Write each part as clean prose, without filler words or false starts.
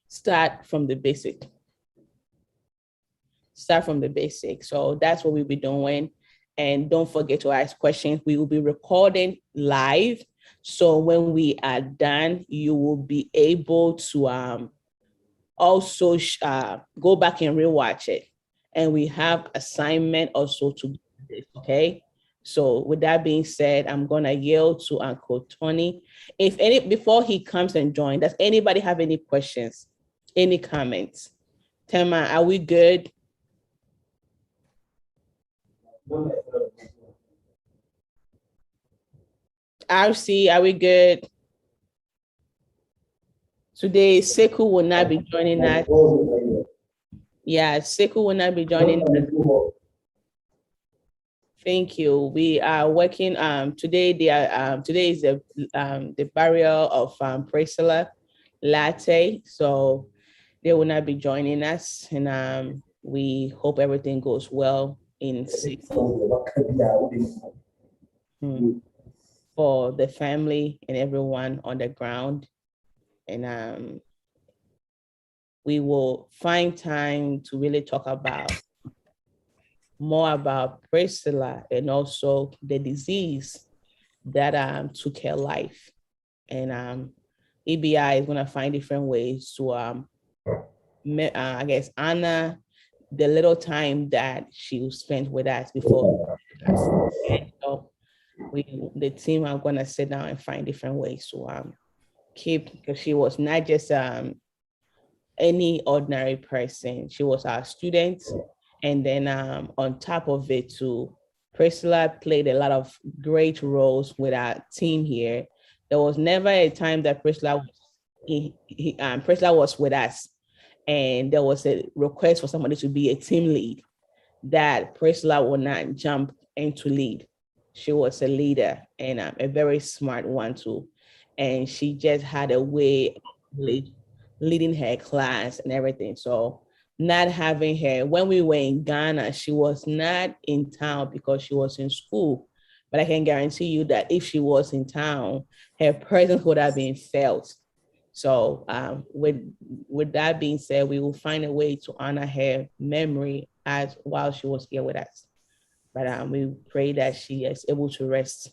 start from the basic. Start from the basic. So that's what we'll be doing. And don't forget to ask questions. We will be recording live. So when we are done, you will be able to also go back and rewatch it. And we have assignment also to this, okay? So with that being said, I'm gonna yield to Uncle Tony. Before he comes and join, does anybody have any questions, any comments? Tema, are we good? RC, are we good? Today, Seku will not be joining us. Yeah, Seku will not be joining us. Thank you. We are working today. Today is the burial of Priscilla Latte, so they will not be joining us, and we hope everything goes well in for the family and everyone on the ground, and we will find time to really talk more about Priscilla and also the disease that took her life. And EBI is going to find different ways to, I guess, honor the little time that she spent with us before. And so the team are going to sit down and find different ways to keep, because she was not just any ordinary person. She was our student. And then on top of it too, Priscilla played a lot of great roles with our team here. There was never a time that Priscilla was with us and there was a request for somebody to be a team lead that Priscilla would not jump into lead. She was a leader and a very smart one too. And she just had a way of leading her class and everything. So not having her, when we were in Ghana, she was not in town because she was in school. But I can guarantee you that if she was in town, her presence would have been felt. So with that being said, we will find a way to honor her memory while she was here with us. But we pray that she is able to rest.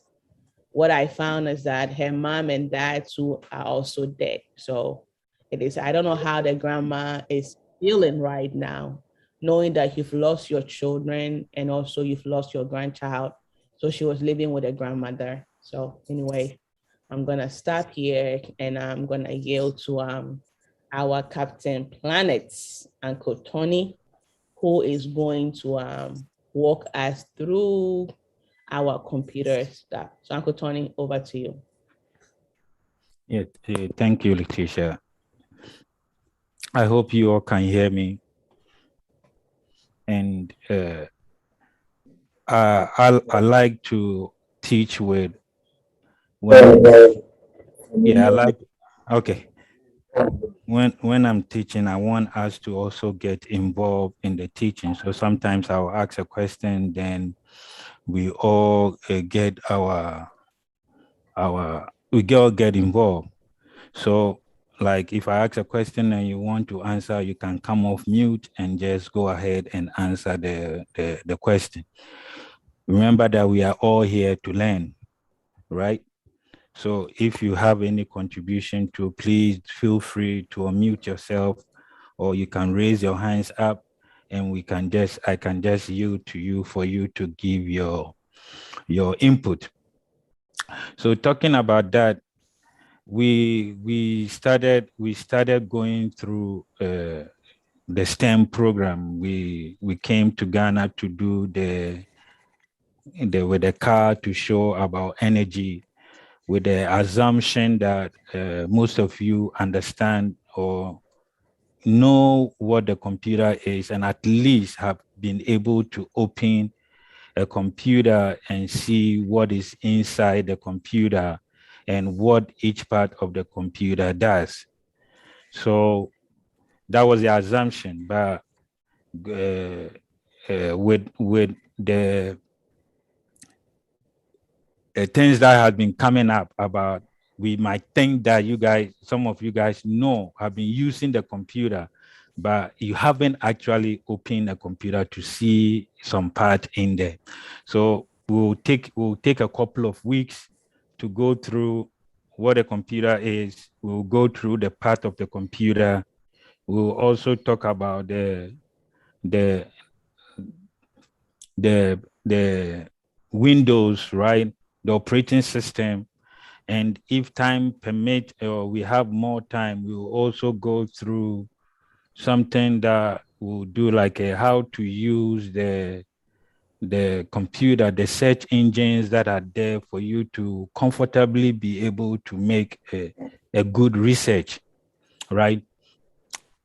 What I found is that her mom and dad too are also dead. So I don't know how the grandma is feeling right now, knowing that you've lost your children and also you've lost your grandchild. So she was living with her grandmother. So anyway, I'm gonna stop here and I'm gonna yield to our Captain Planets, Uncle Tony, who is going to walk us through our computer stuff. So Uncle Tony, over to you. Yeah, thank you, Letitia. I hope you all can hear me. And I like to teach with okay. When I'm teaching, I want us to also get involved in the teaching. So sometimes I'll ask a question, then we all get involved. So like if I ask a question and you want to answer, you can come off mute and just go ahead and answer the question. Remember that we are all here to learn, right? So if you have any contribution to, please feel free to unmute yourself, or you can raise your hands up and I can just yield to you for you to give your input. So talking about that, we started going through the STEM program. We came to Ghana to do with the car to show about energy, with the assumption that most of you understand or know what the computer is, and at least have been able to open a computer and see what is inside the computer and what each part of the computer does. So that was the assumption, but with the things that have been coming up about we might think that you guys, some of you guys know, have been using the computer, but you haven't actually opened a computer to see some part in there. So we'll take a couple of weeks to go through what a computer is. We'll go through the part of the computer. We'll also talk about the Windows, right? The operating system. And if time permit, or we have more time, we will also go through something that will do like a how to use the computer, the search engines that are there for you to comfortably be able to make a good research, right?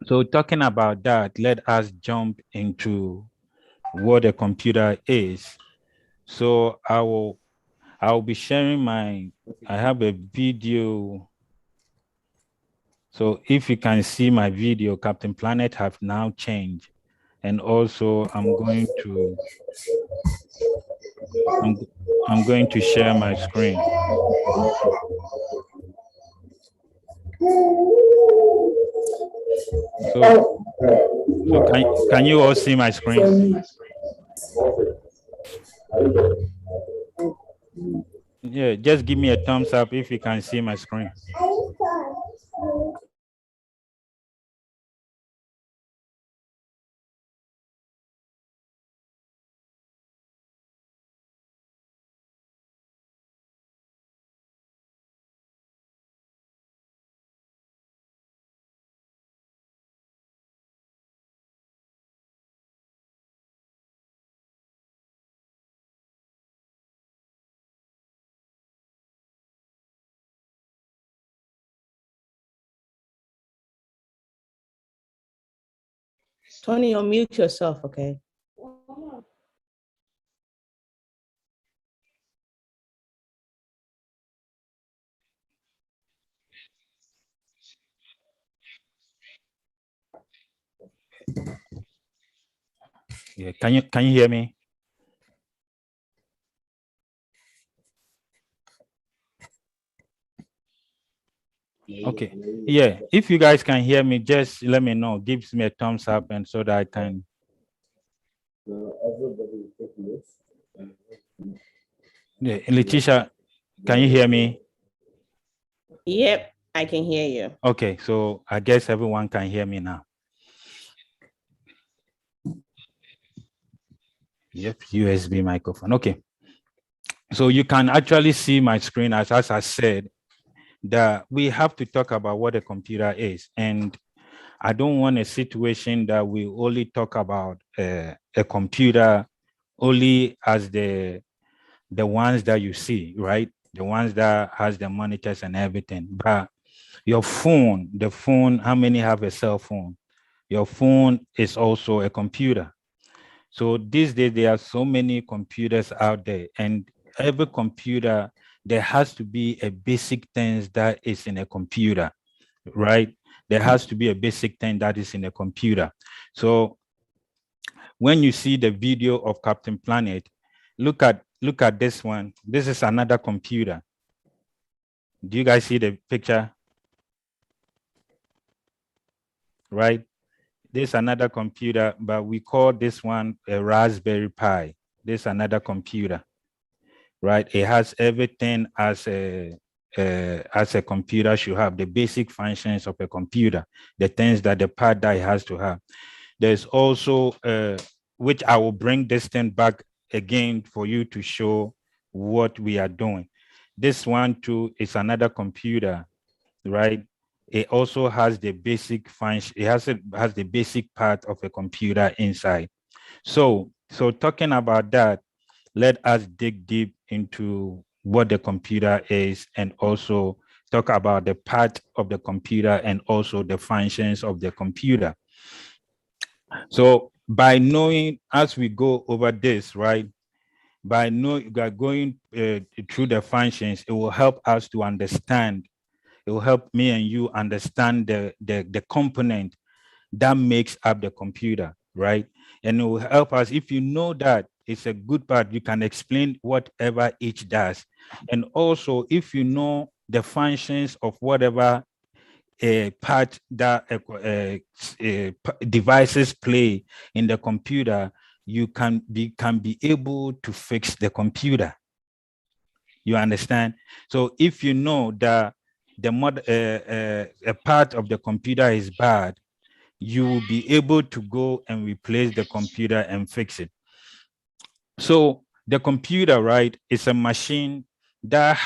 So talking about that, let us jump into what a computer is. So I'll be sharing I have a video. So if you can see my video, Captain Planet have now changed. And also I'm going to share my screen. So can you all see my screen? Yeah, just give me a thumbs up if you can see my screen. Tony, unmute yourself, okay? Yeah, can you hear me? Okay. Yeah, if you guys can hear me, just let me know. Gives me a thumbs up, and so that I can. Yeah, Letitia, can you hear me? Yep, I can hear you. Okay, so I guess everyone can hear me now. Yep, USB microphone. Okay. So you can actually see my screen as I said, that we have to talk about what a computer is. And I don't want a situation that we only talk about a computer only as the ones that you see, right? The ones that has the monitors and everything. But your phone, the phone, how many have a cell phone? Your phone is also a computer. So these days, there are so many computers out there, and every computer, there has to be a basic thing that is in a computer, right? There has to be a basic thing that is in a computer. So when you see the video of Captain Planet, look at this one. This is another computer. Do you guys see the picture? Right? There's another computer, but we call this one a Raspberry Pi. There's another computer, right? It has everything as a computer should have, the basic functions of a computer, the things that the part that it has to have. There's also, which I will bring this thing back again for you to show what we are doing. This one too is another computer, right? It also has the basic function. It has the basic part of a computer inside. So talking about that, let us dig deep into what the computer is and also talk about the part of the computer and also the functions of the computer. So by knowing, as we go over this, right, by going through the functions, it will help us to understand. It will help me and you understand the component that makes up the computer, right? And it will help us, if you know that it's a good part, you can explain whatever each does. And also, if you know the functions of whatever part that devices play in the computer, you can be able to fix the computer. You understand? So if you know that a part of the computer is bad, you will be able to go and replace the computer and fix it. So the computer, right, is a machine that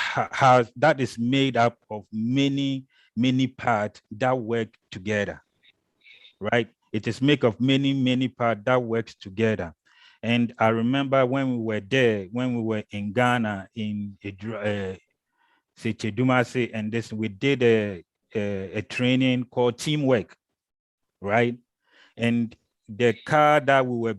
that is made up of many parts that work together, right? It is made of many parts that works together. And I remember when we were there, when we were in Ghana, in Chedumase, and this, we did a training called teamwork, right? And the car that we were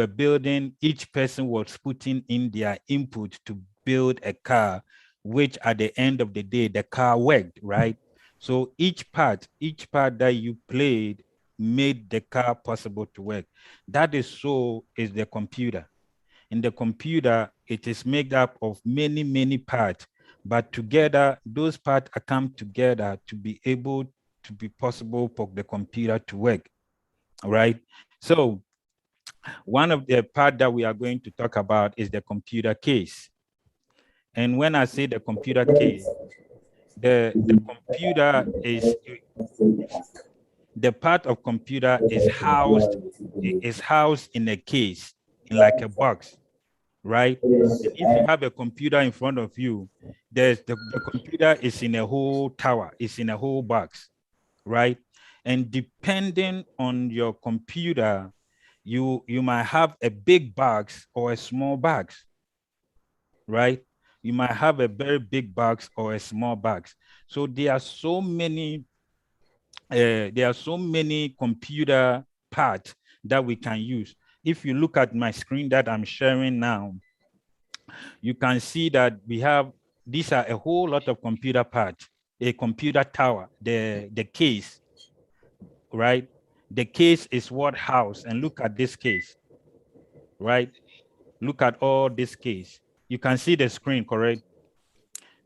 building, each person was putting in their input to build a car, which at the end of the day, the car worked, right? So each part that you played made the car possible to work. That is the computer. In the computer, it is made up of many parts, but together, those parts come together to be able to be possible for the computer to work, right? So one of the part that we are going to talk about is the computer case. And when I say the computer case, the computer is, the part of computer is housed in a case, in like a box, right? And if you have a computer in front of you, the computer is in a whole tower, it's in a whole box, right? And depending on your computer, you might have a big box or a small box, right? You might have a very big box or a small box. So there are so many computer parts that we can use. If you look at my screen that I'm sharing now, you can see that these are a whole lot of computer parts, a computer tower, the case, right? The case is what house, and look at this case, right? Look at all this case. You can see the screen, correct?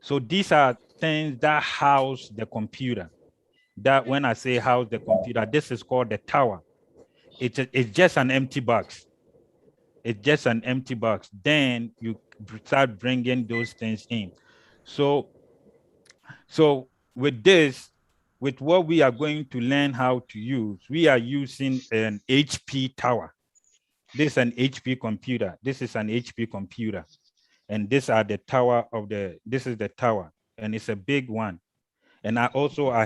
So these are things that house the computer. That when I say house the computer, this is called the tower. It's just an empty box. It's just an empty box. Then you start bringing those things in. So with this, with what we are going to learn how to use, we are using an HP tower. This is an HP computer. This is an HP computer. And these are the tower this is the tower, and it's a big one. And I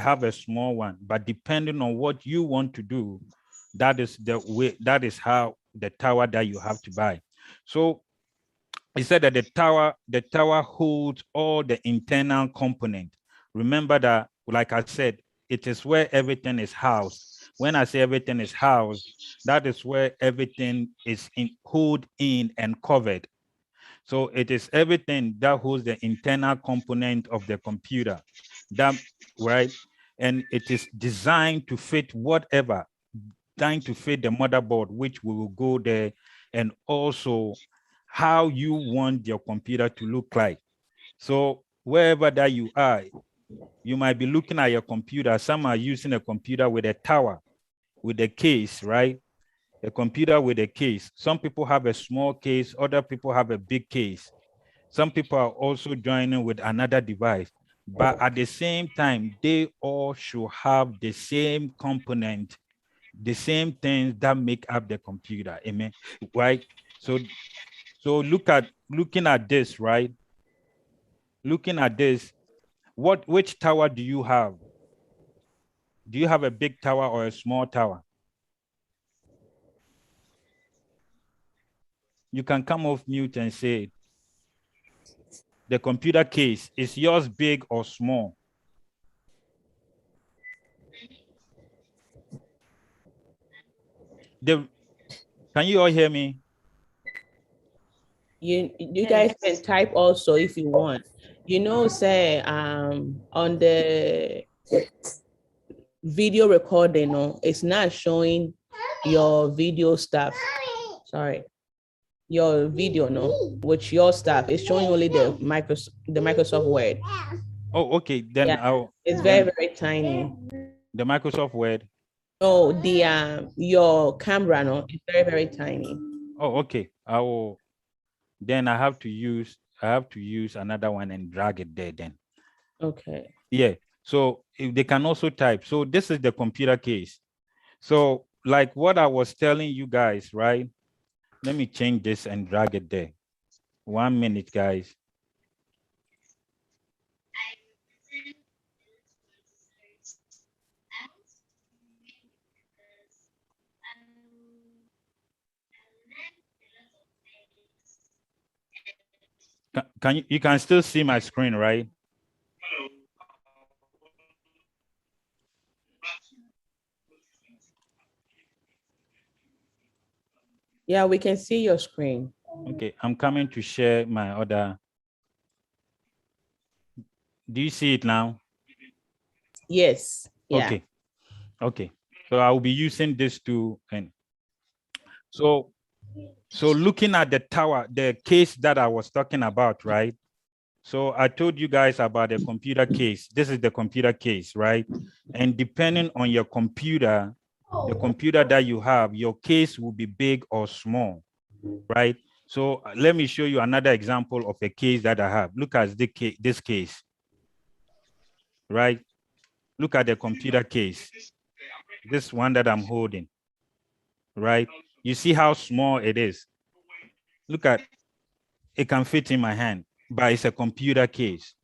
have a small one, but depending on what you want to do, that is how the tower that you have to buy. So he said that the tower holds all the internal components. Remember that, like I said, it is where everything is housed. When I say everything is housed, that is where everything is held in and covered. So it is everything that holds the internal component of the computer, right? And it is designed to fit whatever, designed to fit the motherboard, which we will go there, and also how you want your computer to look like. So wherever that you are, you might be looking at your computer. Some are using a computer with a tower, with a case, right? A computer with a case. Some people have a small case, other people have a big case. Some people are also joining with another device, but at the same time, they all should have the same component, the same things that make up the computer. Amen. Right? So looking at this, right? Looking at this, which tower do you have? Do you have a big tower or a small tower? You can come off mute and say it. The computer case, is yours big or small? Can you all hear me? You guys can type also if you want. Say on the video recording, it's not showing your video stuff. Sorry. Your video, with your stuff. It's showing only the Microsoft Word. Oh, okay. Then Yeah, it's then very tiny. the Microsoft Word. Oh, the your camera, no, it's very tiny. Oh, okay. I will. Then I have to use another one and drag it there. Then. Okay. Yeah. So if they can also type. So this is the computer case. So like what I was telling you guys, right? Let me change this and drag it there. 1 minute, guys. Can you can still see my screen, right? Yeah, we can see your screen. Okay, I'm coming to share my other. Do you see it now? Yes. Yeah. Okay. Okay. So I will be using this to and so looking at the tower, the case that I was talking about, right? So I told you guys about the computer case. This is the computer case, right? And depending on your computer, the computer that you have, your case will be big or small, right? So let me show you another example of a case that I have. Look at this case, right? Look at the computer case, this one that I'm holding, right? You see how small it is. Look at, it can fit in my hand, but it's a computer case,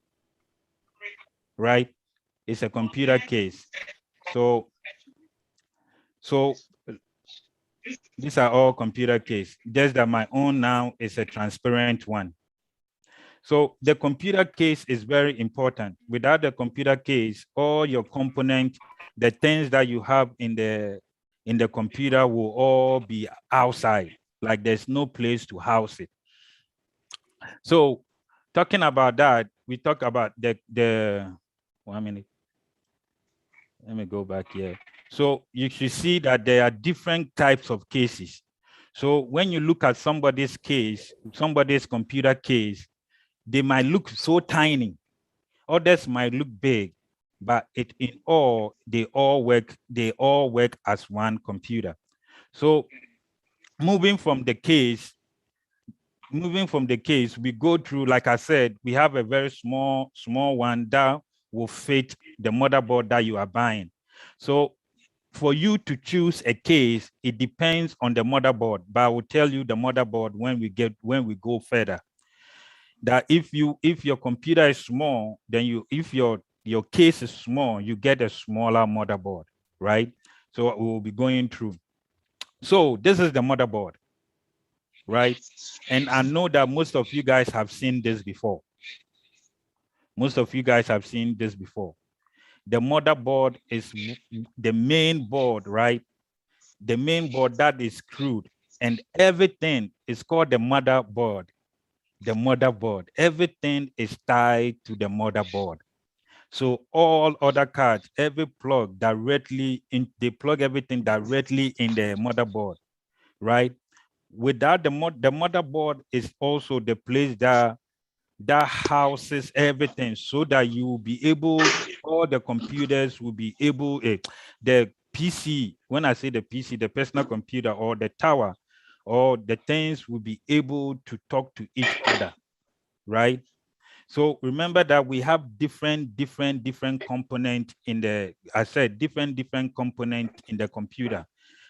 right? It's a computer case. So these are all computer case, just that my own now is a transparent one. So the computer case is very important. Without the computer case, all your components, the things that you have in the computer will all be outside. Like there's no place to house it. So talking about that, we talk about the 1 minute. Let me go back here. So you should see that there are different types of cases. So when you look at somebody's case, somebody's computer case, they might look so tiny. Others might look big, but they all work as one computer. So moving from the case, we go through, like I said, we have a very small one that will fit the motherboard that you are buying. So for you to choose a case, it depends on the motherboard, but I will tell you the motherboard when we go further. That if your computer is small, then if your case is small, you get a smaller motherboard, right? So we will be going through. So this is the motherboard, right? And I know that most of you guys have seen this before. Most of you guys have seen this before. The motherboard is the main board, right? The main board that is screwed, and everything is called the motherboard. The motherboard, everything is tied to the motherboard. So all other cards, every plug directly in, they plug everything directly in the motherboard, right? Without the motherboard is also the place that houses everything, so that you will be able, all the computers will be able, the PC, when I say the PC, the personal computer or the tower, or the things will be able to talk to each other, right? So remember that we have different component in the, I said different component in the computer,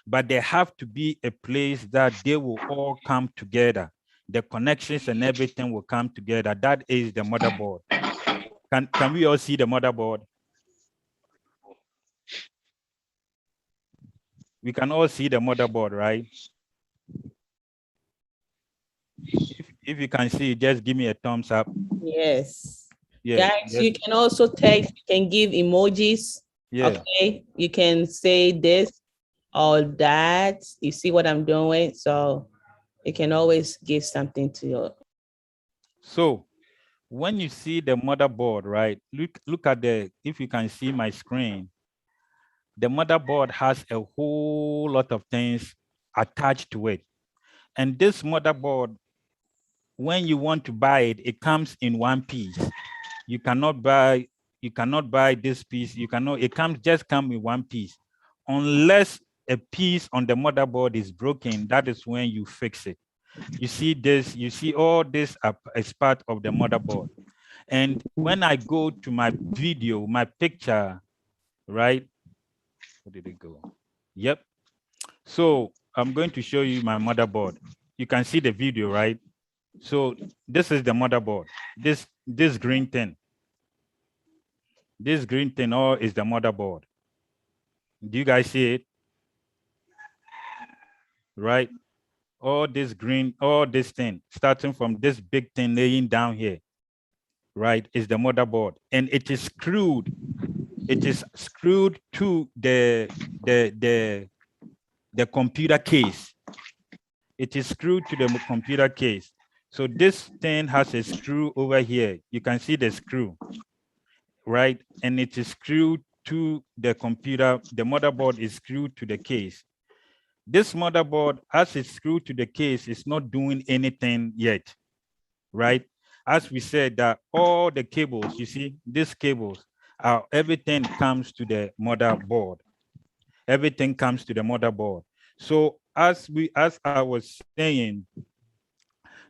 but there have to be a place that they will all come together. The connections and everything will come together. That is the motherboard. Can we all see the motherboard? We can all see the motherboard, right? If you can see, just give me a thumbs up. Yes. Yeah. Guys, you can also text, you can give emojis. Yeah. Okay. You can say this or that. You see what I'm doing? So you can always give something to your. So when you see the motherboard, right? Look at if you can see my screen, the motherboard has a whole lot of things attached to it. And this motherboard, when you want to buy it, it comes in one piece. You cannot buy You cannot buy this piece. You cannot, it comes just come with one piece. Unless a piece on the motherboard is broken, that is when you fix it. You see this, you see all this as part of the motherboard. And when I go to my video, my picture, right? Where did it go? Yep. So I'm going to show you my motherboard. You can see the video, right? So this is the motherboard. This green thing. This green thing all is the motherboard. Do you guys see it? Right? All this green, all this thing, starting from this big thing laying down here, right, is the motherboard. And it is screwed. It is screwed to the computer case. It is screwed to the computer case. So this thing has a screw over here. You can see the screw, right? And it is screwed to the computer. The motherboard is screwed to the case. This motherboard, as it's screwed to the case, is not doing anything yet, right? As we said, that all the cables, you see, these cables, everything comes to the motherboard. Everything comes to the motherboard. So as I was saying,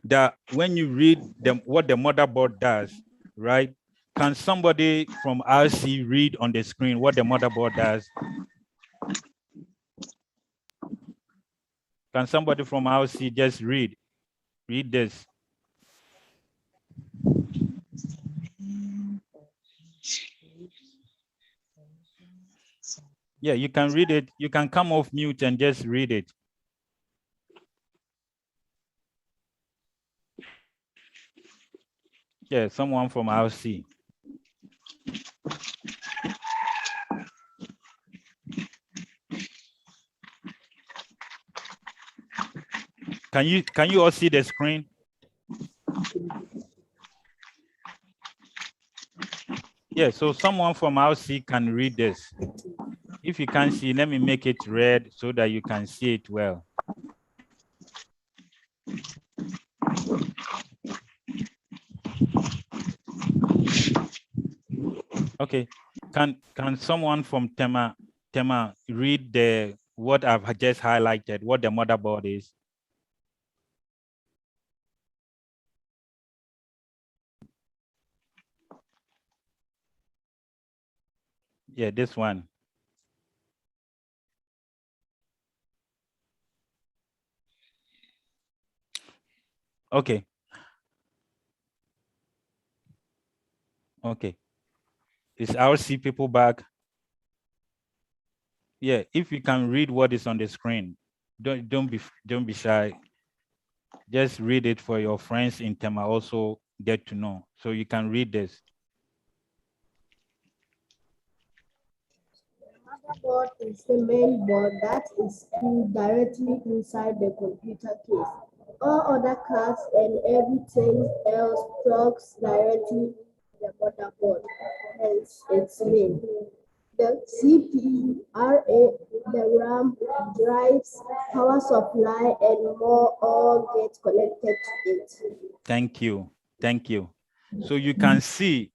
that when you read what the motherboard does, right? Can somebody from RC read on the screen what the motherboard does? Can somebody from RC just read this? Yeah, you can read it. You can come off mute and just read it. Yeah, someone from RC. Can you all see the screen? Yeah, so someone from RC can read this. If you can't see, let me make it red so that you can see it well. Okay, can someone from Tema read what I've just highlighted, what the motherboard is? Yeah, this one. Okay. Okay. Is RC people back? Yeah, if you can read what is on the screen, don't be shy. Just read it for your friends in Tema also get to know. So you can read this. Motherboard is the main board that is screwed directly inside the computer case. All other cards and everything else plugs directly into the motherboard, hence its name. The CPU, RA, the RAM, drives, power supply, and more all get connected to it. Thank you. Thank you. So you can see,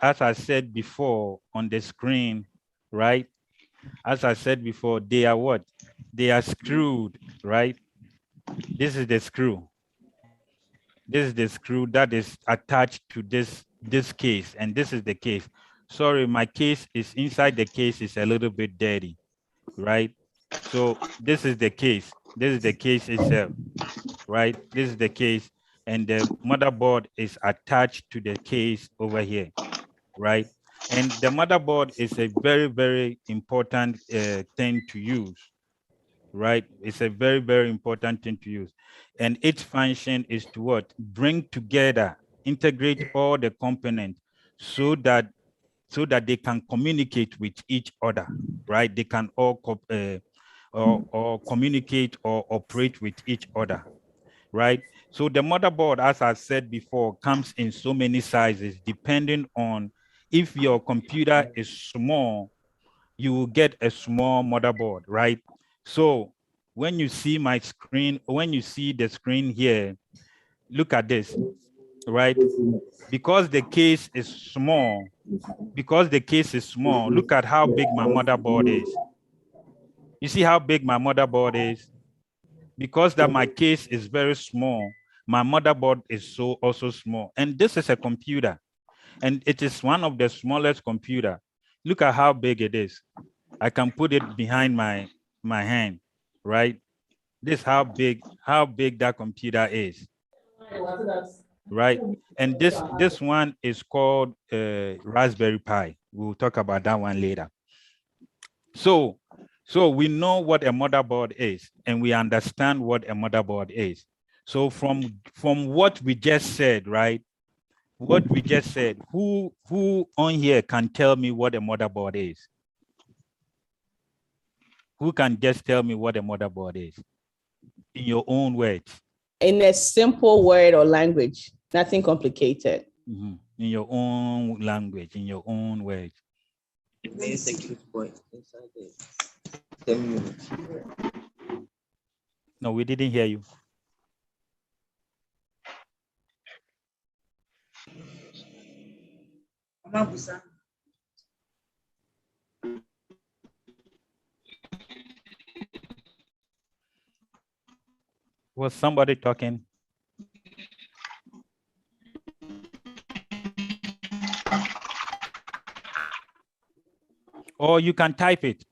as I said before on the screen, right? As I said before, they are what? They are screwed, right? This is the screw. This is the screw that is attached to this case, and this is the case. Sorry, my case is inside the case is a little bit dirty, right? So this is the case. This is the case itself, right? This is the case, and the motherboard is attached to the case over here, right? And the motherboard is a very, very important thing to use, right? It's a very, very important thing to use. And its function is to what? Bring together, integrate all the components so that they can communicate with each other, right? They can all or communicate or operate with each other, right? So the motherboard, as I said before, comes in so many sizes depending on if your computer is small, you will get a small motherboard, right? So when you see my screen, when you see the screen here, look at this. right? Because the case is small, look at how big my motherboard is. You see how big my motherboard is? Because that my case is very small, my motherboard is also small. And this is a computer, and it is one of the smallest computer. Look at how big it is. I can put it behind my hand, right? This how big that computer is, right? And this one is called Raspberry Pi. We'll talk about that one later. So we know what a motherboard is, and we understand what a motherboard is. So from what we just said, right? What we just said, who on here can tell me what a motherboard is? Who can just tell me what a motherboard is in your own words? In a simple word or language, nothing complicated. Mm-hmm. In your own language, in your own words. It means a cute boy inside the unit. No, we didn't hear you. Was somebody talking? Or you can type it,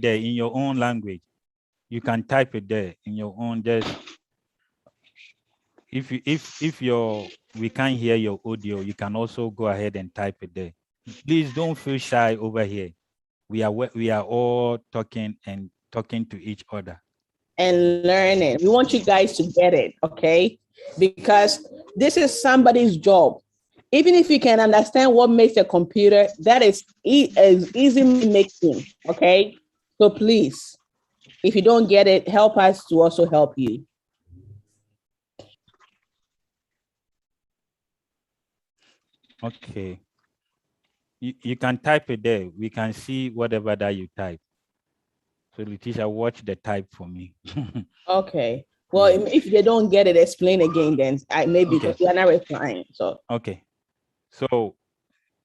there in your own language. You can type it there in your own. Just if we can't hear your audio, you can also go ahead and type it there. Please don't feel shy over here. We are all talking to each other and learning. We want you guys to get it, okay? Because this is somebody's job. Even if you can understand what makes a computer, that is easy making, okay? So please, if you don't get it, help us to also help you. Okay. You can type it there. We can see whatever that you type. So Letitia, watch the type for me. Okay. Well, if they don't get it, explain again then. Maybe Okay. because you are not replying. So okay. So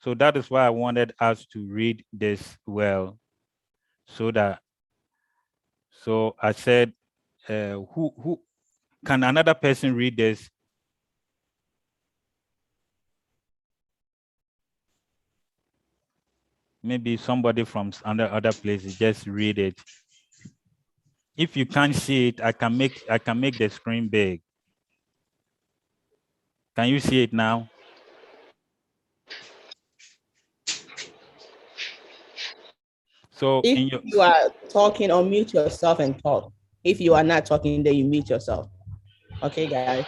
that is why I wanted us to read this well. So I said, who can another person read this? Maybe somebody from other places, just read it. If you can't see it, I can make the screen big. Can you see it now? So if you are talking, unmute yourself and talk. If you are not talking, then you mute yourself. Okay, guys.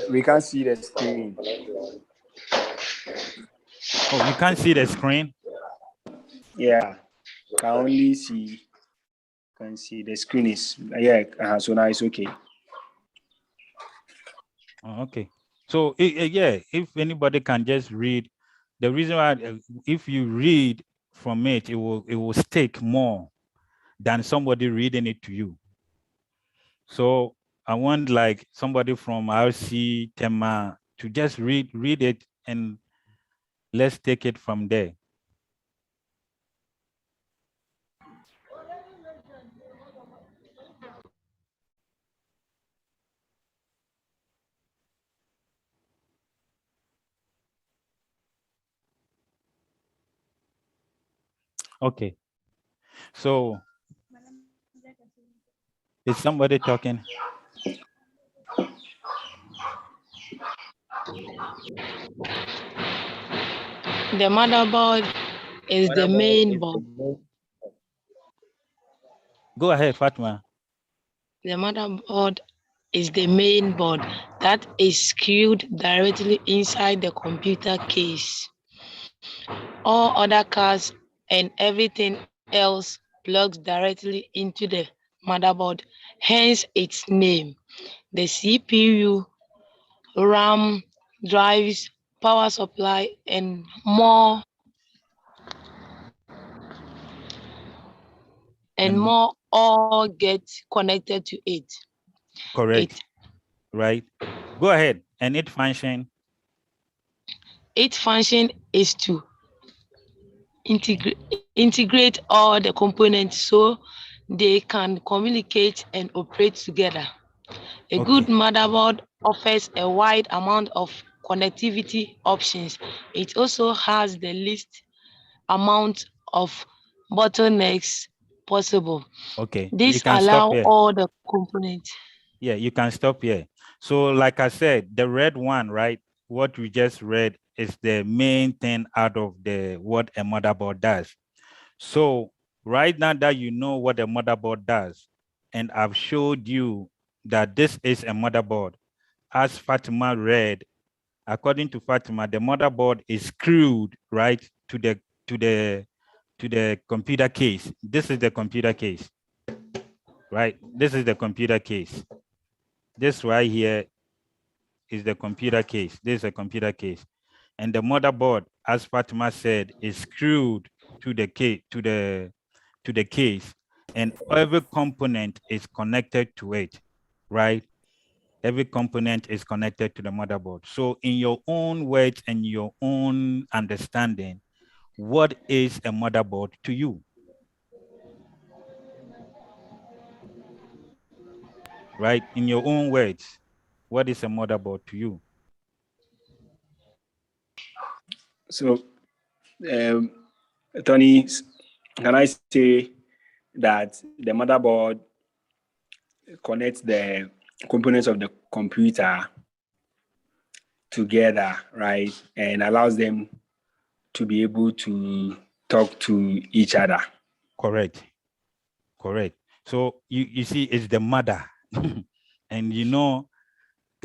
We can't see the screen. Oh, you can't see the screen? Yeah, can only see. Can see the screen is so now it's okay. Oh, okay. So yeah, if anybody can just read, the reason why if you read from it, it will stick more than somebody reading it to you. So I want like somebody from RC Tema to just read it, and let's take it from there. Okay. So is somebody talking? The motherboard is the main board. Go ahead, Fatma. The motherboard is the main board that is screwed directly inside the computer case. All other cards and everything else plugs directly into the motherboard, hence its name. The CPU, RAM, drives, power supply, and more all get connected to it. Correct. Right. Go ahead. And its function? Its function is to integrate all the components so they can communicate and operate together. A good motherboard offers a wide amount of connectivity options. It also has the least amount of bottlenecks possible. Okay. This You can allows stop here. all the components. Yeah, you can stop here. So like I said, the red one, right? What we just read is the main thing out of the what a motherboard does. So right now that you know what a motherboard does, and I've showed you that this is a motherboard, as Fatima read, according to Fatima, the motherboard is screwed right to the computer case. This is the computer case, right? This is the computer case. This right here is the computer case. This is a computer case. And the motherboard, as Fatima said, is screwed to the case, and every component is connected to it, right? Every component is connected to the motherboard. So in your own words and your own understanding, what is a motherboard to you? Right? In your own words, what is a motherboard to you? So, Tony, can I say that the motherboard connects the components of the computer together, right? And allows them to be able to talk to each other. Correct. Correct. So you see, it's the mother. And you know,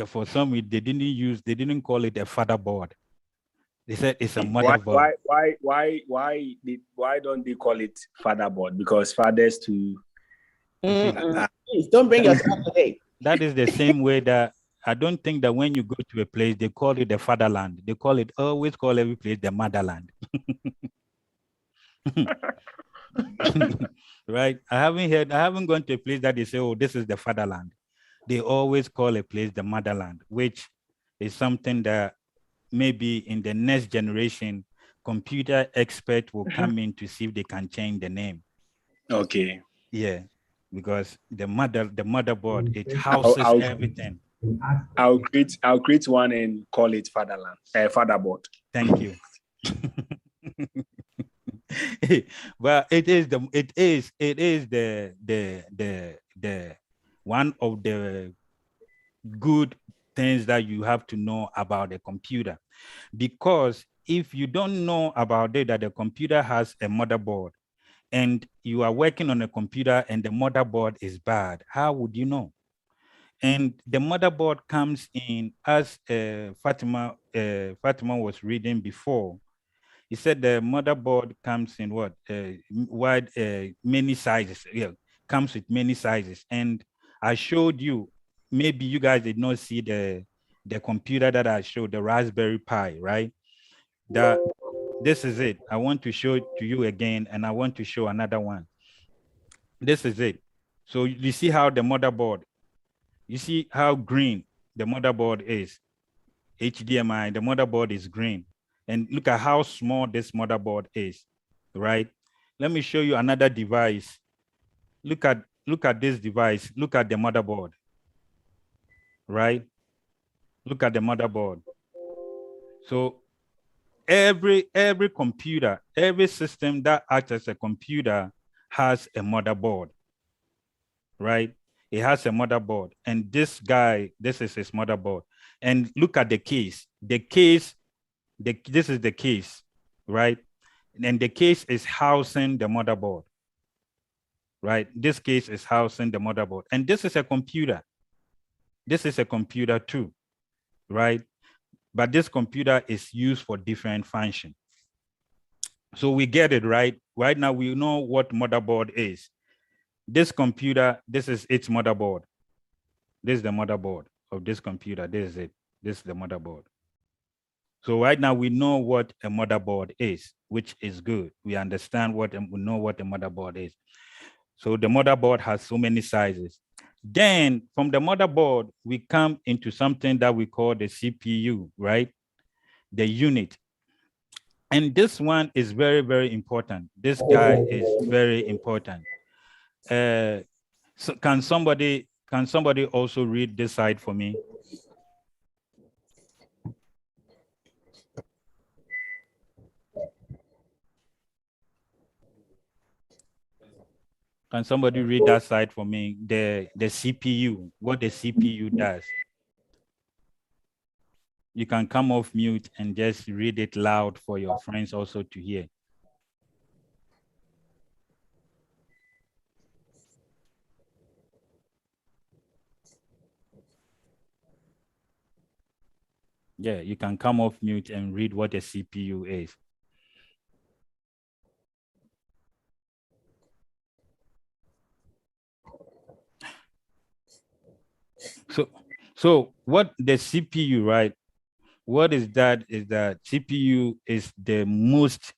for some, they didn't call it a father board. They said it's a motherboard. Why don't they call it father board? Because fathers too. Please don't bring yourself today. That is the same way that I don't think that when you go to a place, they call it the fatherland. They always call every place the motherland. Right? I haven't gone to a place that they say, oh, this is the fatherland. They always call a place the motherland, which is something that maybe in the next generation, computer expert will come in to see if they can change the name. Okay. Yeah, because the motherboard, it houses everything. I'll create one and call it fatherland, fatherboard. Thank you. Well, it is the one of the good things that you have to know about the computer, because if you don't know about it, that the computer has a motherboard and you are working on a computer and the motherboard is bad, how would you know? And the motherboard comes in, as Fatima was reading before. He said the motherboard comes in what? Many sizes. Yeah, comes with many sizes. And I showed you, maybe you guys did not see the computer that I showed, the Raspberry Pi, right? That this is it. I want to show it to you again, and I want to show another one. This is it. So you see how the motherboard, you see how green the motherboard is. HDMI, the motherboard is green. And look at how small this motherboard is, right? Let me show you another device. Look at this device. Look at the motherboard, right? Look at the motherboard. So every computer, every system that acts as a computer has a motherboard, right? It has a motherboard. And this guy, this is his motherboard. And look at the case. This is the case, right? And the case is housing the motherboard, right? This case is housing the motherboard. And this is a computer. This is a computer too, right? But this computer is used for different functions. So we get it, right? Right now we know what motherboard is. This computer, this is its motherboard. This is the motherboard of this computer. This is it. This is the motherboard. So right now we know what a motherboard is, which is good. We understand we know what a motherboard is. So the motherboard has so many sizes. Then from the motherboard, we come into something that we call the CPU, right? The unit. And this one is very, very important. This guy is very important. So can somebody also read this side for me? Can somebody read that side for me? The CPU, what the CPU does. You can come off mute and just read it loud for your friends also to hear. Yeah, you can come off mute and read what the CPU is. So what the CPU, right? What is that CPU is the most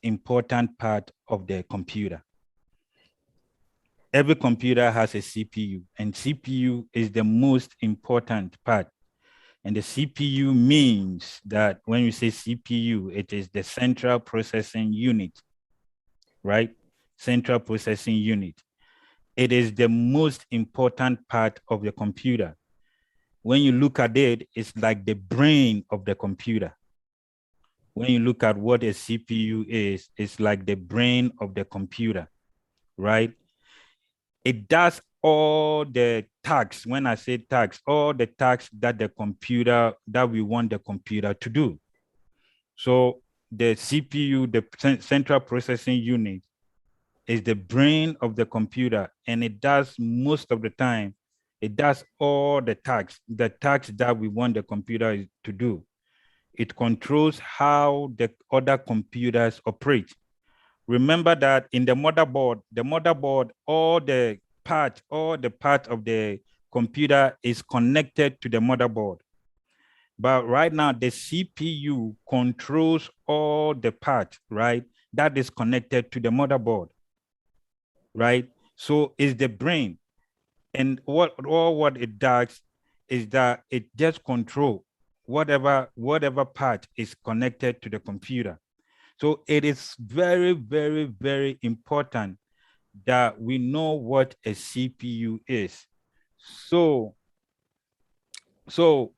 important part of the computer. Every computer has a CPU, and CPU is the most important part. And the CPU means that when you say CPU, it is the central processing unit, right? Central processing unit. It is the most important part of the computer. When you look at it, it's like the brain of the computer. When you look at what a CPU is, it's like the brain of the computer, right? It does all the tasks. When I say tasks, all the tasks that we want the computer to do. So the CPU, the central processing unit, is the brain of the computer, and it does most of the time, it does all the tasks that we want the computer to do. It controls how the other computers operate. Remember that in the motherboard, all the part of the computer is connected to the motherboard. But right now, the CPU controls all the parts, right? That is connected to the motherboard, right? So it's the brain. And what it does is that it just controls whatever part is connected to the computer. So it is very, very, very important that we know what a CPU is. So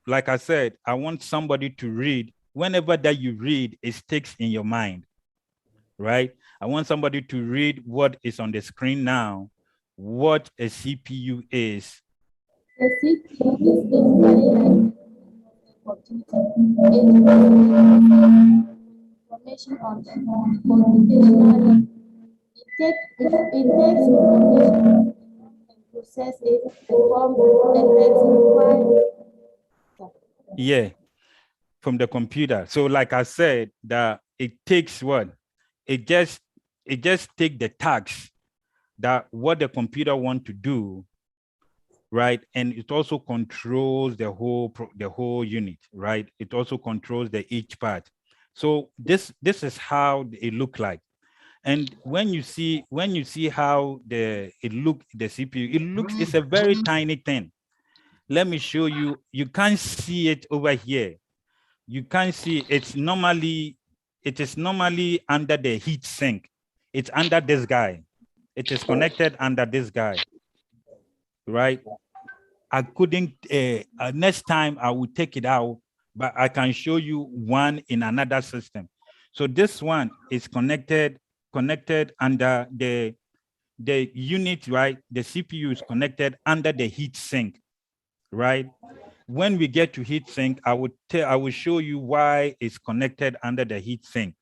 like I said, I want somebody to read. Whenever that you read, it sticks in your mind, right? I want somebody to read what is on the screen now, what a CPU is. The CPU is basically like a computer. Information on the computational level. It takes information and process it, perform the text required. Yeah, from the computer. So like I said, that it takes what? It just take the tasks that what the computer want to do, right? And it also controls the whole unit, right? It also controls the each part. So this is how it look like. And when you see how the CPU, it looks, it's a very tiny thing. Let me show you. You can't see it over here. You can't see it is normally under the heat sink. It's under this guy. It is connected under this guy, right? I couldn't, next time I will take it out, but I can show you one in another system. So this one is connected under the unit, right? The CPU is connected under the heat sink, right? When we get to heat sink, I will show you why it's connected under the heat sink.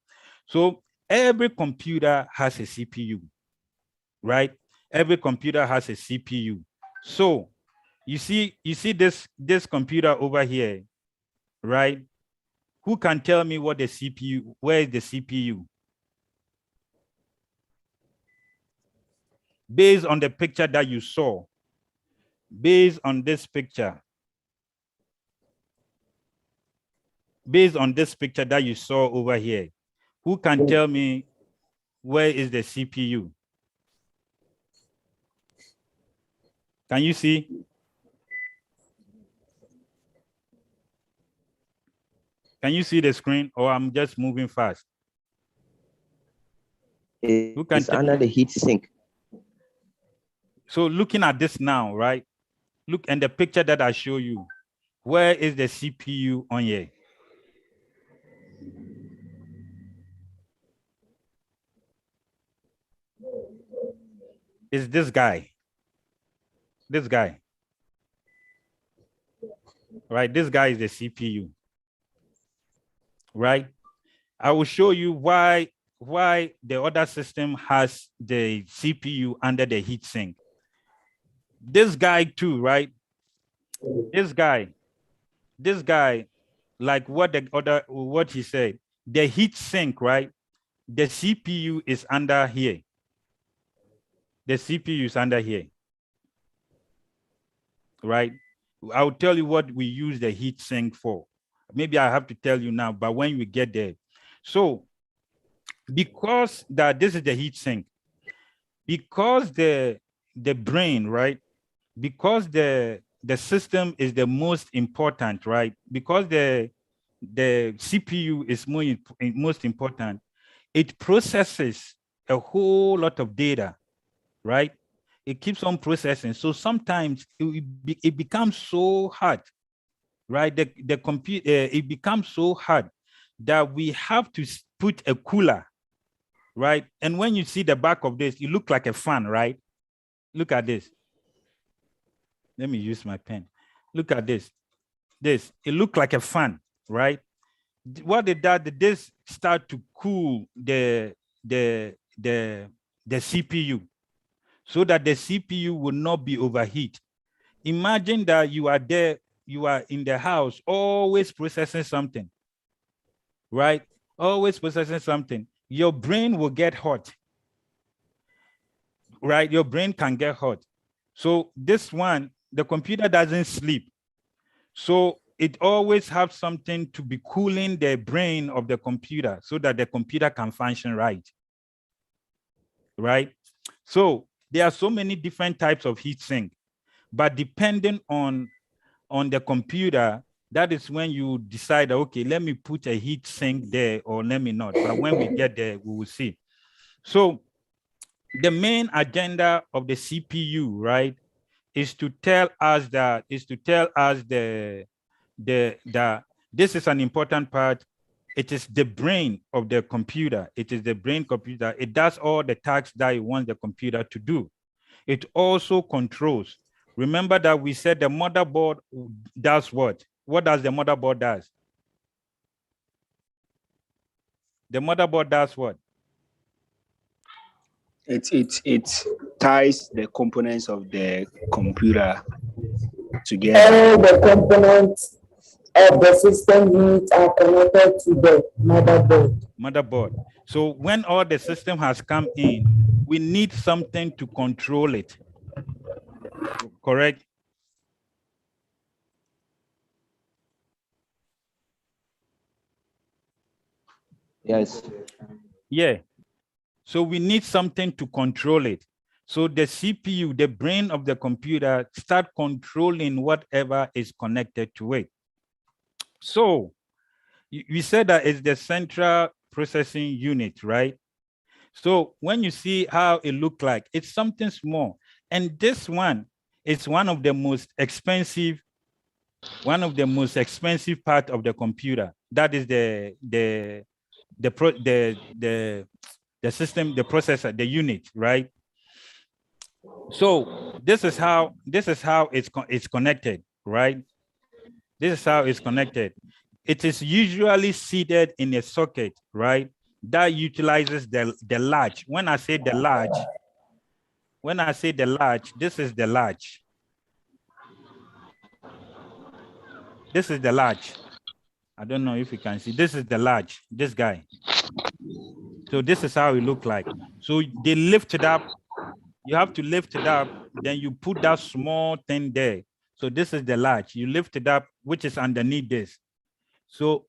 So every computer has a CPU, right? Every computer has a CPU. So you see this computer over here, right? Who can tell me what the CPU, where is the CPU? Based on the picture that you saw, based on this picture that you saw over here, who can tell me where is the CPU? Can you see? Can you see the screen, or I'm just moving fast? It's under the heat sink. So looking at this now, right? Look, and the picture that I show you, where is the CPU on here? Is this guy. This guy. Right, this guy is the CPU. Right? I will show you why the other system has the CPU under the heatsink. This guy too, right? This guy, like what he said, the heatsink, right? The CPU is under here. The CPU is under here, right? I'll tell you what we use the heatsink for. Maybe I have to tell you now, but when we get there. So because that this is the heatsink, because the brain, right? Because the system is the most important, right? Because the CPU is most important, it processes a whole lot of data, right? It keeps on processing. So sometimes it becomes so hard, right? The computer, it becomes so hard that we have to put a cooler, right? And when you see the back of this, it looks like a fan, right? Look at this. Let me use my pen. Look at this. It looked like a fan, right? What did that? Did this start to cool the CPU so that the CPU will not be overheat? Imagine that you are there, you are in the house, always processing something, right? Always processing something. Your brain will get hot, right? Your brain can get hot. So this one, the computer doesn't sleep. So it always has something to be cooling the brain of the computer so that the computer can function right. Right? So there are so many different types of heatsink, but depending on the computer, that is when you decide, okay, let me put a heatsink there or let me not. But when we get there, we will see. So the main agenda of the CPU, right, is to tell us this is an important part. It is the brain of the computer. It is the brain computer. It does all the tasks that you want the computer to do. It also controls. Remember that we said the motherboard does what? What does the motherboard does? The motherboard does what? It ties the components of the computer together. All the components of the system units are connected to the motherboard. So when all the system has come in, we need something to control it. Correct? Yes. Yeah. So we need something to control it. So the CPU, the brain of the computer, start controlling whatever is connected to it. So we said that it's the central processing unit, right? So when you see how it looked like, it's something small. And this one is one of the most expensive part of the computer. That is the system, the processor, the unit, right? So this is how it's connected, right? This is how it's connected. It is usually seated in a socket, right? That utilizes the latch. When I say the latch, this is the latch. This is the latch. I don't know if you can see. This is the latch, this guy. So this is how it look like. So they lift it up. You have to lift it up. Then you put that small thing there. So this is the latch. You lift it up, which is underneath this. So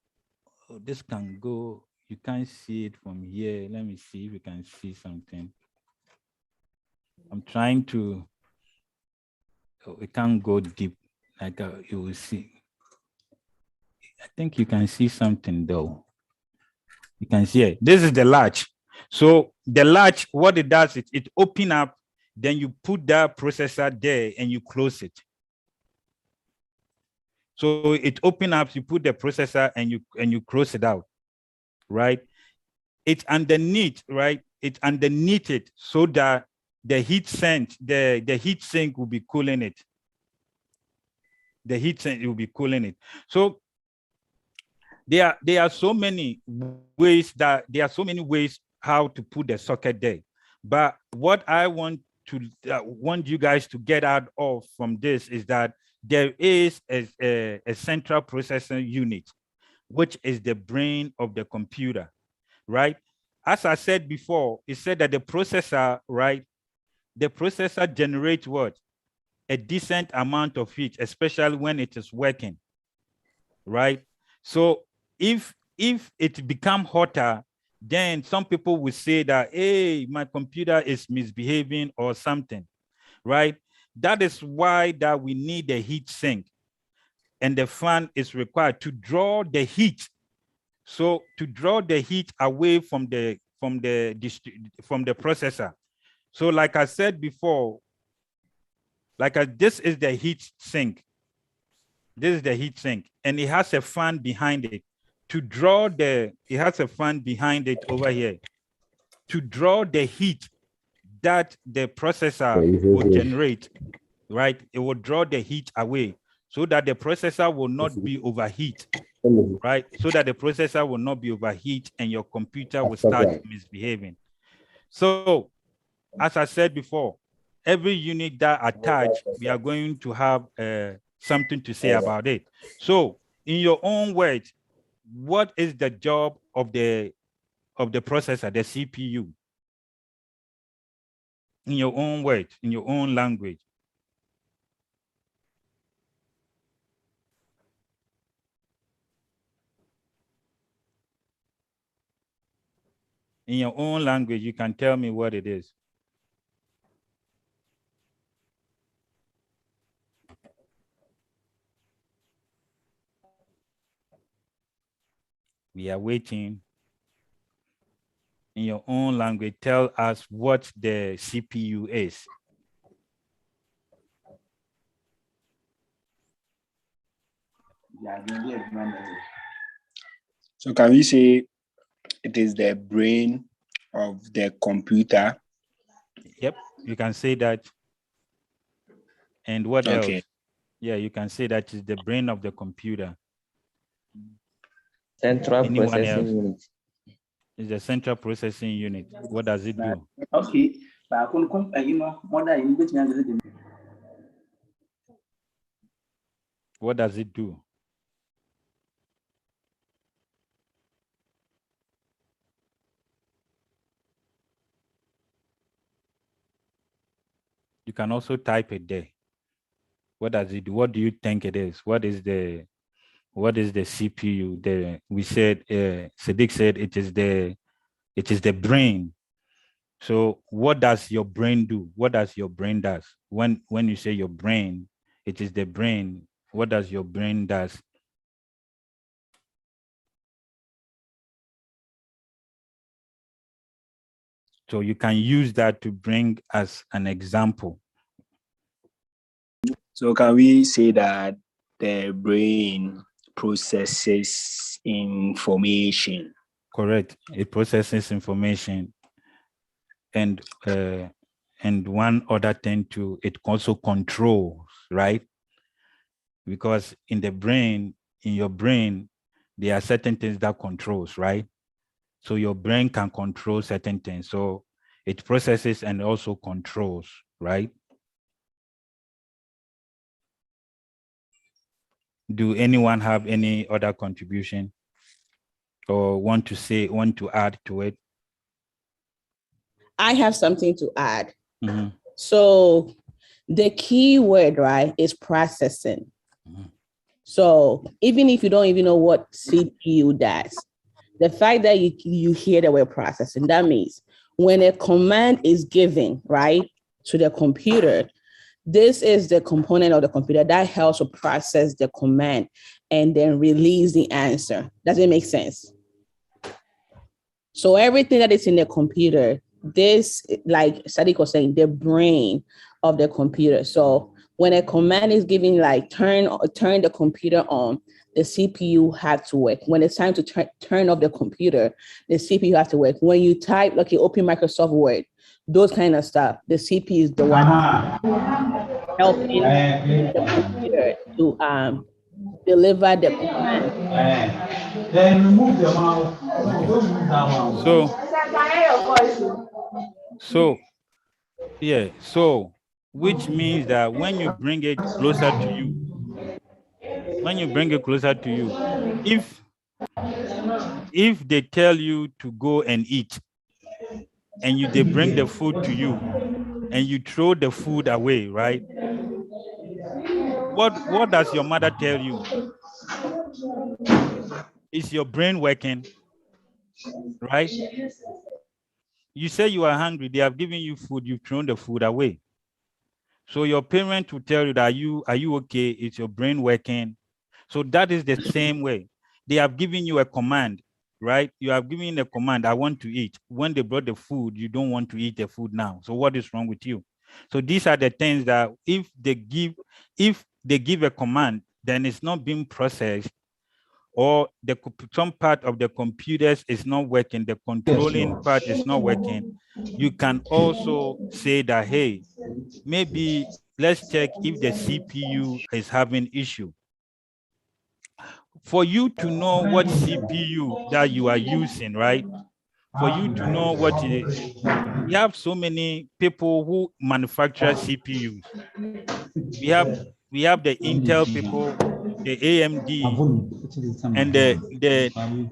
this can go. You can't see it from here. Let me see if you can see something. I'm trying to we can't go deep like you will see. I think you can see something though. You can see it. This is the latch. So the latch, what it does, it open up, then you put that processor there and you close it. So it open up, you put the processor and you close it out, right? It's underneath, right? It's underneath it so that the heat sink, the heat sink will be cooling it. The heat sink will be cooling it. So there are so many ways how to put the socket there. But what I want you guys to get out of from this is that there is a central processing unit, which is the brain of the computer, right? As I said before, it said that the processor, right? The processor generates what? A decent amount of heat, especially when it is working, right? So if it become hotter, then some people will say that, hey, my computer is misbehaving or something, right? That is why that we need a heat sink, and the fan is required to draw the heat. So to draw the heat away from the processor. So like I said before, this is the heat sink. This is the heat sink, and it has a fan behind it. It has a fan behind it over here to draw the heat that the processor will generate, right? It will draw the heat away so that the processor will not be overheat, right? So that the processor will not be overheat and your computer will start misbehaving. So, as I said before, every unit that attached, we are going to have something to say about it. So, in your own words, what is the job of the processor, the CPU? In your own words, in your own language. In your own language, you can tell me what it is. We are waiting. In your own language, tell us what the CPU is. So can we say it is the brain of the computer? Yep, you can say that. And what else? Yeah, you can say that is the brain of the computer. Central processing unit. It's the central processing unit. What does it do? Okay. What does it do? You can also type it there. What does it do? What do you think it is? What is the CPU? We said Sadiq said it is the brain. So what does your brain do? What does your brain does? When you say your brain, it is the brain. What does your brain does? So you can use that to bring us an example. So can we say that the brain processes information? Correct. It processes information, and one other thing too, it also controls, right? Because in your brain, there are certain things that controls, right? So your brain can control certain things. So it processes and also controls, right? Do anyone have any other contribution or want to add to it? I have something to add. Mm-hmm. So the key word, right, is processing. Mm-hmm. So even if you don't even know what CPU does, the fact that you hear the word processing, that means when a command is given, right, to the computer, This is the component of the computer that helps to process the command and then release the answer. Does it make sense? So everything that is in the computer, this, like Sadiq was saying, the brain of the computer. So when a command is giving, like turn the computer on, the CPU has to work. When it's time to turn off the computer, the CPU has to work. When you type, like you open Microsoft Word, those kind of stuff, the CPU is the one helping the computer to deliver the command. Then remove them out. So which means that when you bring it closer to you, if they tell you to go and eat, and they bring the food to you, and you throw the food away, right? What does your mother tell you? Is your brain working? Right? You say you are hungry, they have given you food, you've thrown the food away. So your parent will tell you that are you okay? Is your brain working? So that is the same way. They have given you a command, right? You have given a command, I want to eat. When they brought the food, you don't want to eat the food now. So what is wrong with you? So these are the things that if they give a command, then it's not being processed, or some part of the computers is not working, the controlling part is not working. You can also say that, hey, maybe let's check if the CPU is having issue. For you to know what CPU that you are using, right? For you to know what it is, we have so many people who manufacture CPUs. We have the Intel people, the AMD, and the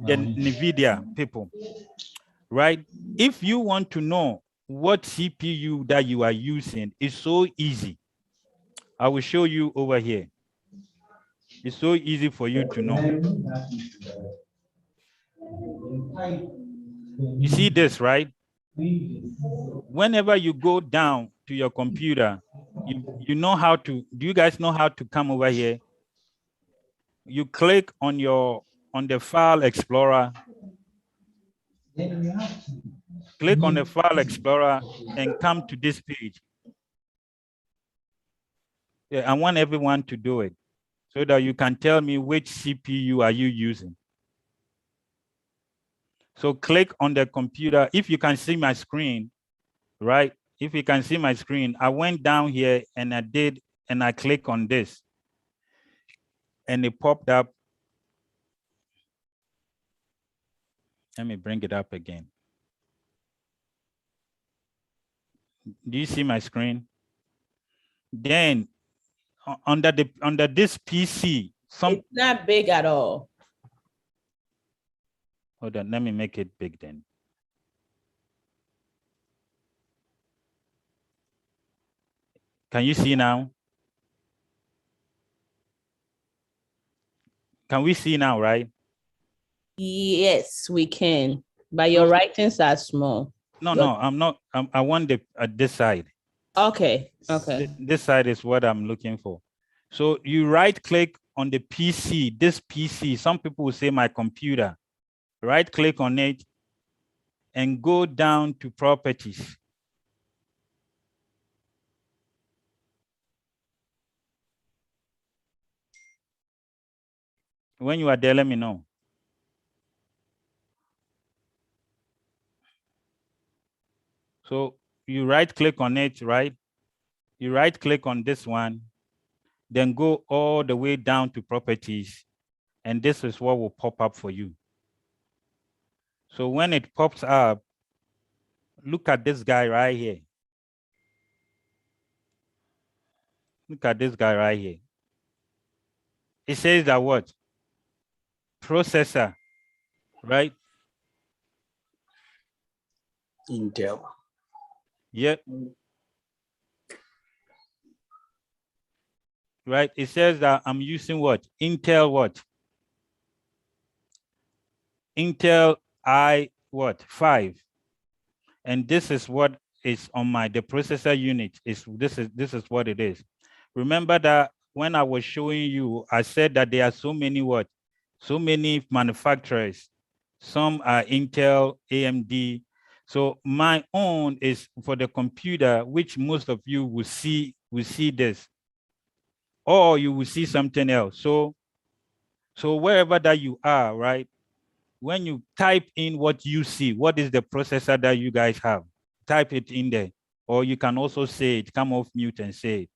NVIDIA people, right? If you want to know what CPU that you are using, it's so easy. I will show you over here. It's so easy for you to know. You see this, right? Whenever you go down to your computer, you know how to, do you guys know how to come over here? You click on the File Explorer. Click on the File Explorer and come to this page. Yeah, I want everyone to do it so that you can tell me which CPU are you using. So click on the computer. If you can see my screen, right? If you can see my screen, I went down here and I click on this and it popped up. Let me bring it up again. Do you see my screen? Then under this PC, it's not big at all. Hold on, let me make it big then. Can you see now? Can we see now, right? Yes, we can. But your writings are small. No, I'm not. I want this side. Okay. This side is what I'm looking for. So you right click on the PC, this PC. Some people will say my computer. Right click on it and go down to properties. When you are there, let me know. So you right click on it, right? You right click on this one, then go all the way down to properties. And this is what will pop up for you. So when it pops up, look at this guy right here. Look at this guy right here. It says that what? Processor, right? Intel. Yep. Right, it says that I'm using what? Intel what? Intel i what? 5. And this is what is on the processor unit. This is what it is. Remember that when I was showing you, I said that there are so many so many manufacturers. Some are Intel, AMD. So my own is for the computer, which most of you will see this, or you will see something else. So wherever that you are, right? When you type in what you see, what is the processor that you guys have? Type it in there, or you can also say it, come off mute and say it.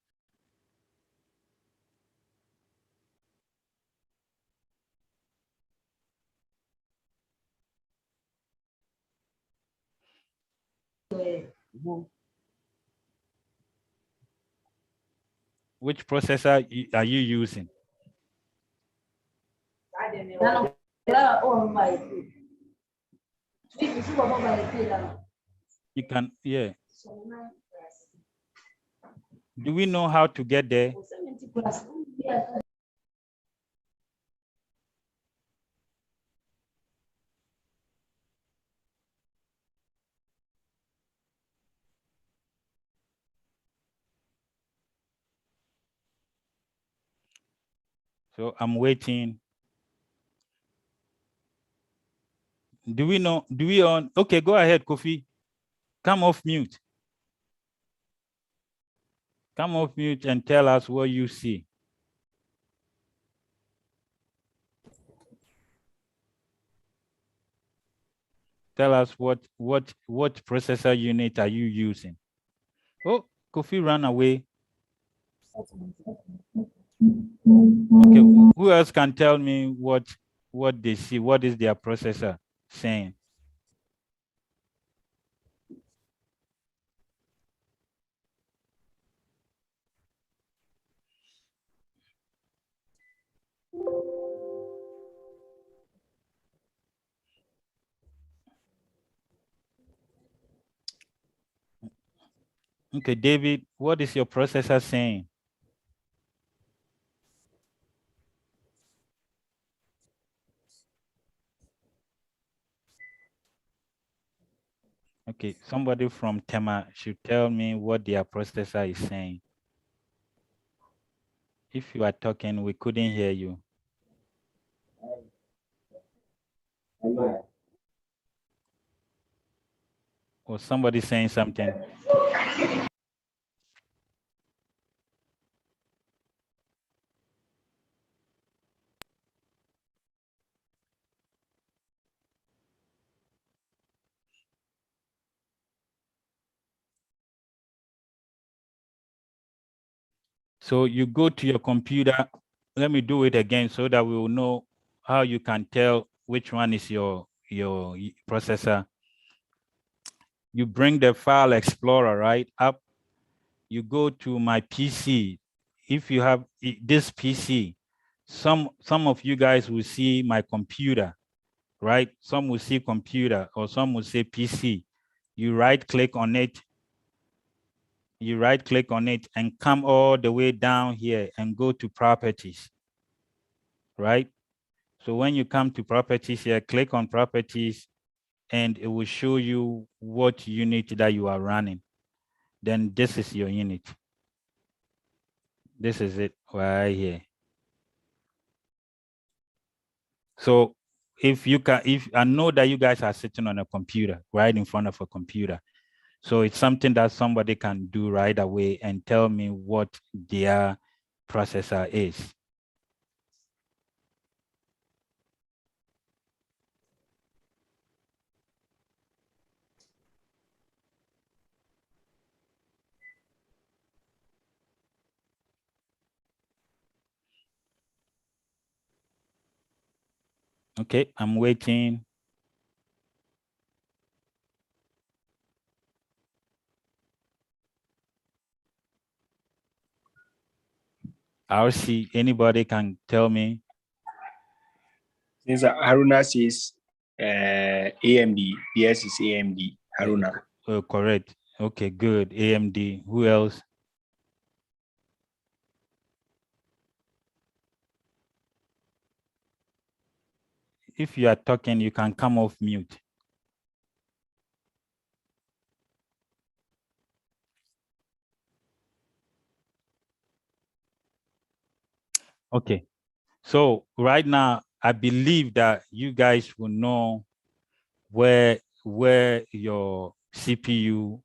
Which processor are you using? You can, yeah. Do we know how to get there? So I'm waiting. Do we know? Do we on? Okay, go ahead, Kofi. Come off mute. Come off mute and tell us what you see. Tell us what processor unit are you using? Oh, Kofi ran away. Okay, who else can tell me what they see? What is their processor saying? Okay, David, what is your processor saying? Okay, somebody from Tema should tell me what their processor is saying. If you are talking, we couldn't hear you. Or somebody saying something. So you go to your computer. Let me do it again so that we will know how you can tell which one is your processor. You bring the file explorer right up. You go to my PC. If you have this PC, some of you guys will see my computer, right? Some will see computer or some will say PC. You right click on it. You right click on it and come all the way down here and go to properties, right? So when you come to properties here, click on properties and it will show you what unit that you are running. Then this is your unit. This is it right here. So if I know that you guys are sitting on a computer, right in front of a computer. So it's something that somebody can do right away and tell me what their processor is. Okay, I'm waiting. I'll see anybody can tell me. Since Haruna says AMD, yes, it's AMD. Haruna. Oh, correct. Okay, good. AMD. Who else? If you are talking, you can come off mute. Okay. So right now, I believe that you guys will know where your CPU,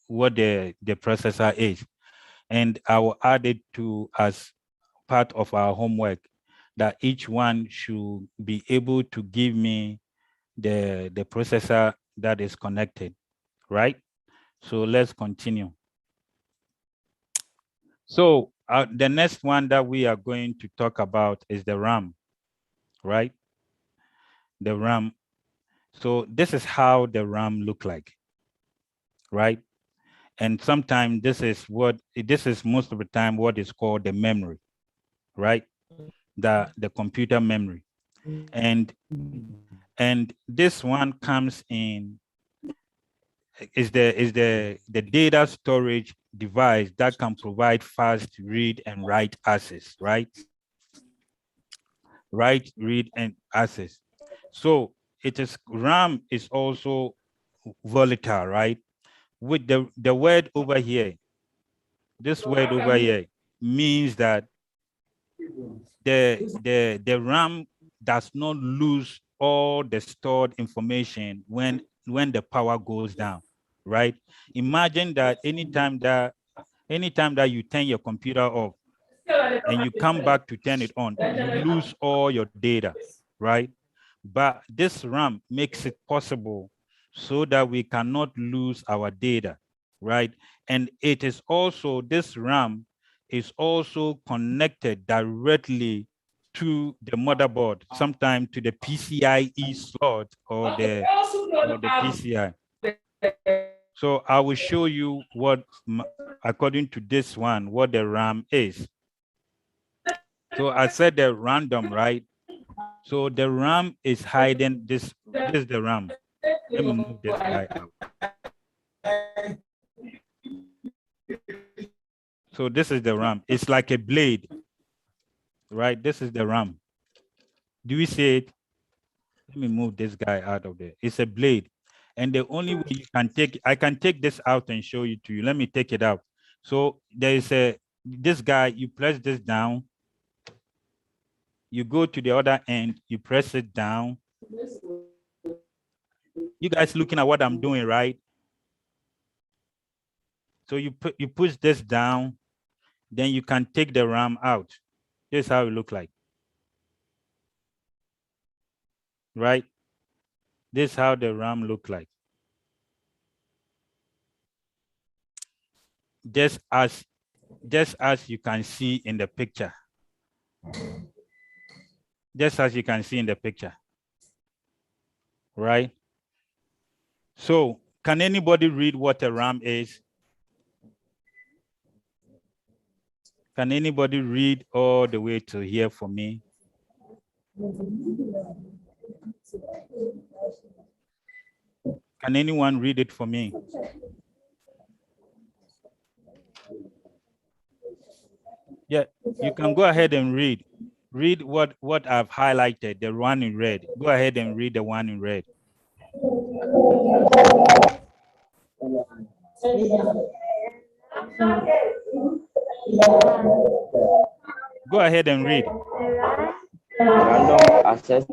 what the processor is. And I will add it to as part of our homework, that each one should be able to give me the processor that is connected, right? So let's continue. So the next one that we are going to talk about is the RAM, right? The RAM. So this is how the RAM look like, right? And sometimes this is most of the time what is called the memory, right? The computer memory. And this one comes in is the data storage device that can provide fast read and write access, right? Write, read, and access. So RAM is also volatile, right? With the word over here, this word over here means that the RAM does not lose all the stored information when the power goes down, right? Imagine that anytime that you turn your computer off and you come back to turn it on, you lose all your data, right? But this RAM makes it possible so that we cannot lose our data, right? And it is also, this RAM is also connected directly to the motherboard, sometimes to the PCIe slot or the PCI. So I will show you what, according to this one, what the RAM is. So I said the random, right? So the RAM is hiding this. This is the RAM. Let me move this guy out. So this is the RAM. It's like a blade, right? This is the RAM. Do you see it? Let me move this guy out of there. It's a blade. And the only way you can I can take this out and show you to you. Let me take it out. So there is this guy, you press this down. You go to the other end, you press it down. You guys looking at what I'm doing, right? So you push this down, then you can take the RAM out. This is how it looks like. Right? This is how the RAM look like. Just as you can see in the picture. Just as you can see in the picture. Right? So can anybody read what a RAM is? Can anybody read all the way to here for me? Can anyone read it for me? Yeah, you can go ahead and read. Read what I've highlighted, the one in red. Go ahead and read the one in red. Go ahead and read. Random access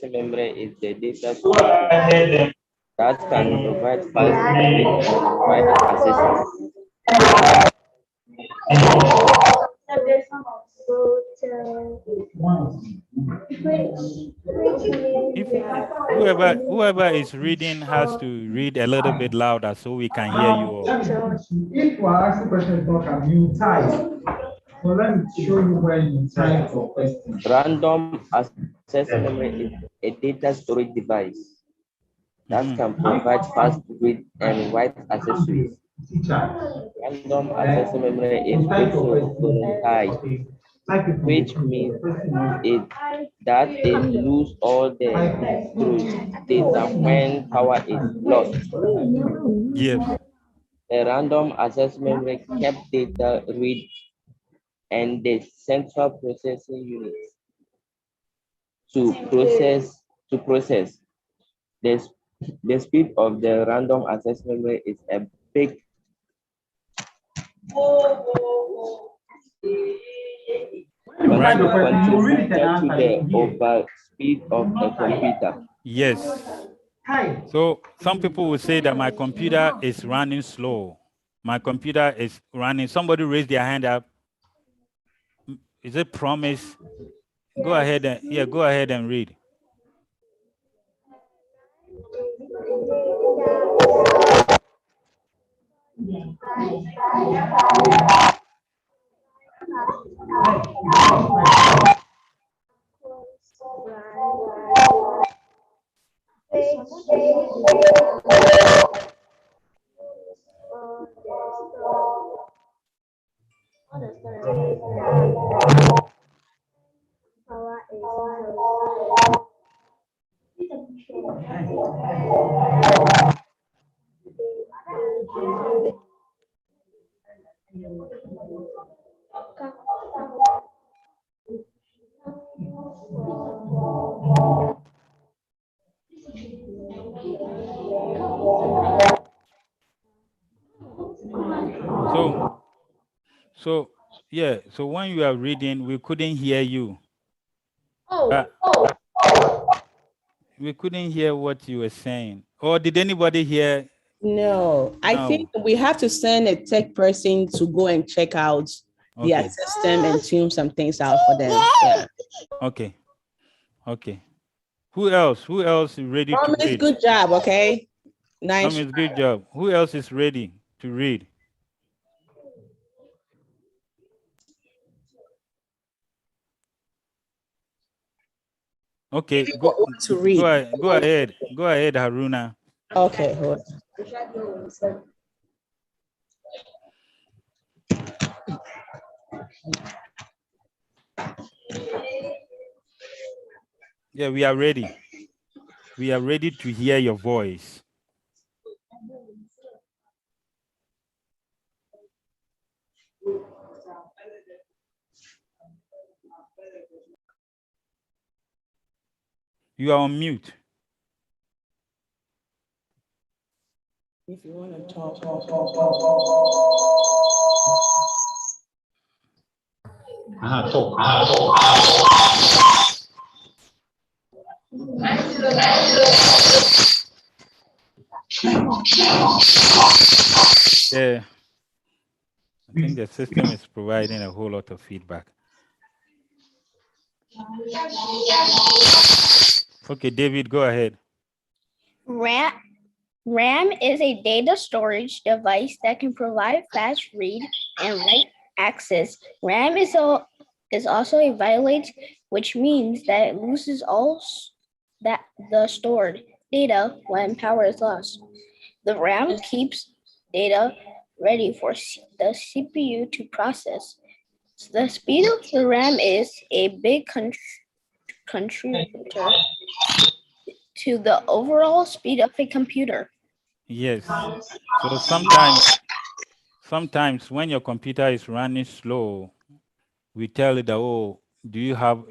memory is the data storage that can provide fast read and write access. If whoever is reading has to read a little bit louder so we can hear you all. If you are asking questions, can you type? So let me show you where you type for questions. Random access memory is a data storage device that can provide fast read and write accessories. Random access memory is also volatile, which means that it loses all the storage data when power is lost. Yes. A random access memory kept data read and the central processing unit to process. The speed of the random access memory is a big Right. Machine contributed to the overspeed of a computer. Yes. So some people will say that my computer is running slow. My computer is running. Somebody raise their hand up. Is it Promise? Go ahead and go ahead and read. So when you are reading, we couldn't hear you. We couldn't hear what you were saying. Or did anybody hear? No, I think we have to send a tech person to go and check out their system and tune some things out for them. Yeah. Okay. Who else is ready to read? Good job. Okay. Nice. Promise, good job. Who else is ready to read? Okay, go ahead, Haruna. Okay, hold on. Yeah, we are ready. We are ready to hear your voice. You are on mute. If you want to talk. Yeah. I think the system is providing a whole lot of feedback. Okay, David, go ahead. RAM is a data storage device that can provide fast read and write access. RAM is also a violate, which means that it loses all the stored data when power is lost. The RAM keeps data ready for the CPU to process. So the speed of the RAM is a big contributor to the overall speed of a computer. Yes. So sometimes when your computer is running slow, we tell it that, oh, do you have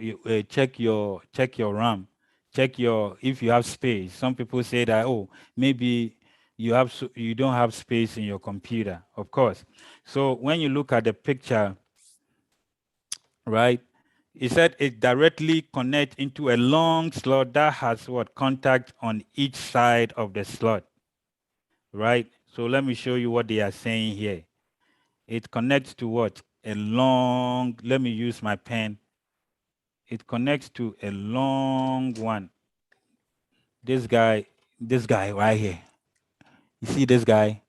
check your RAM, if you have space. Some people say that, oh, maybe you don't have space in your computer. Of course. So when you look at the picture, right, it said it directly connects into a long slot that has contact on each side of the slot, right? So let me show you what they are saying here. It connects to what? Let me use my pen. It connects to a long one. This guy right here. You see this guy?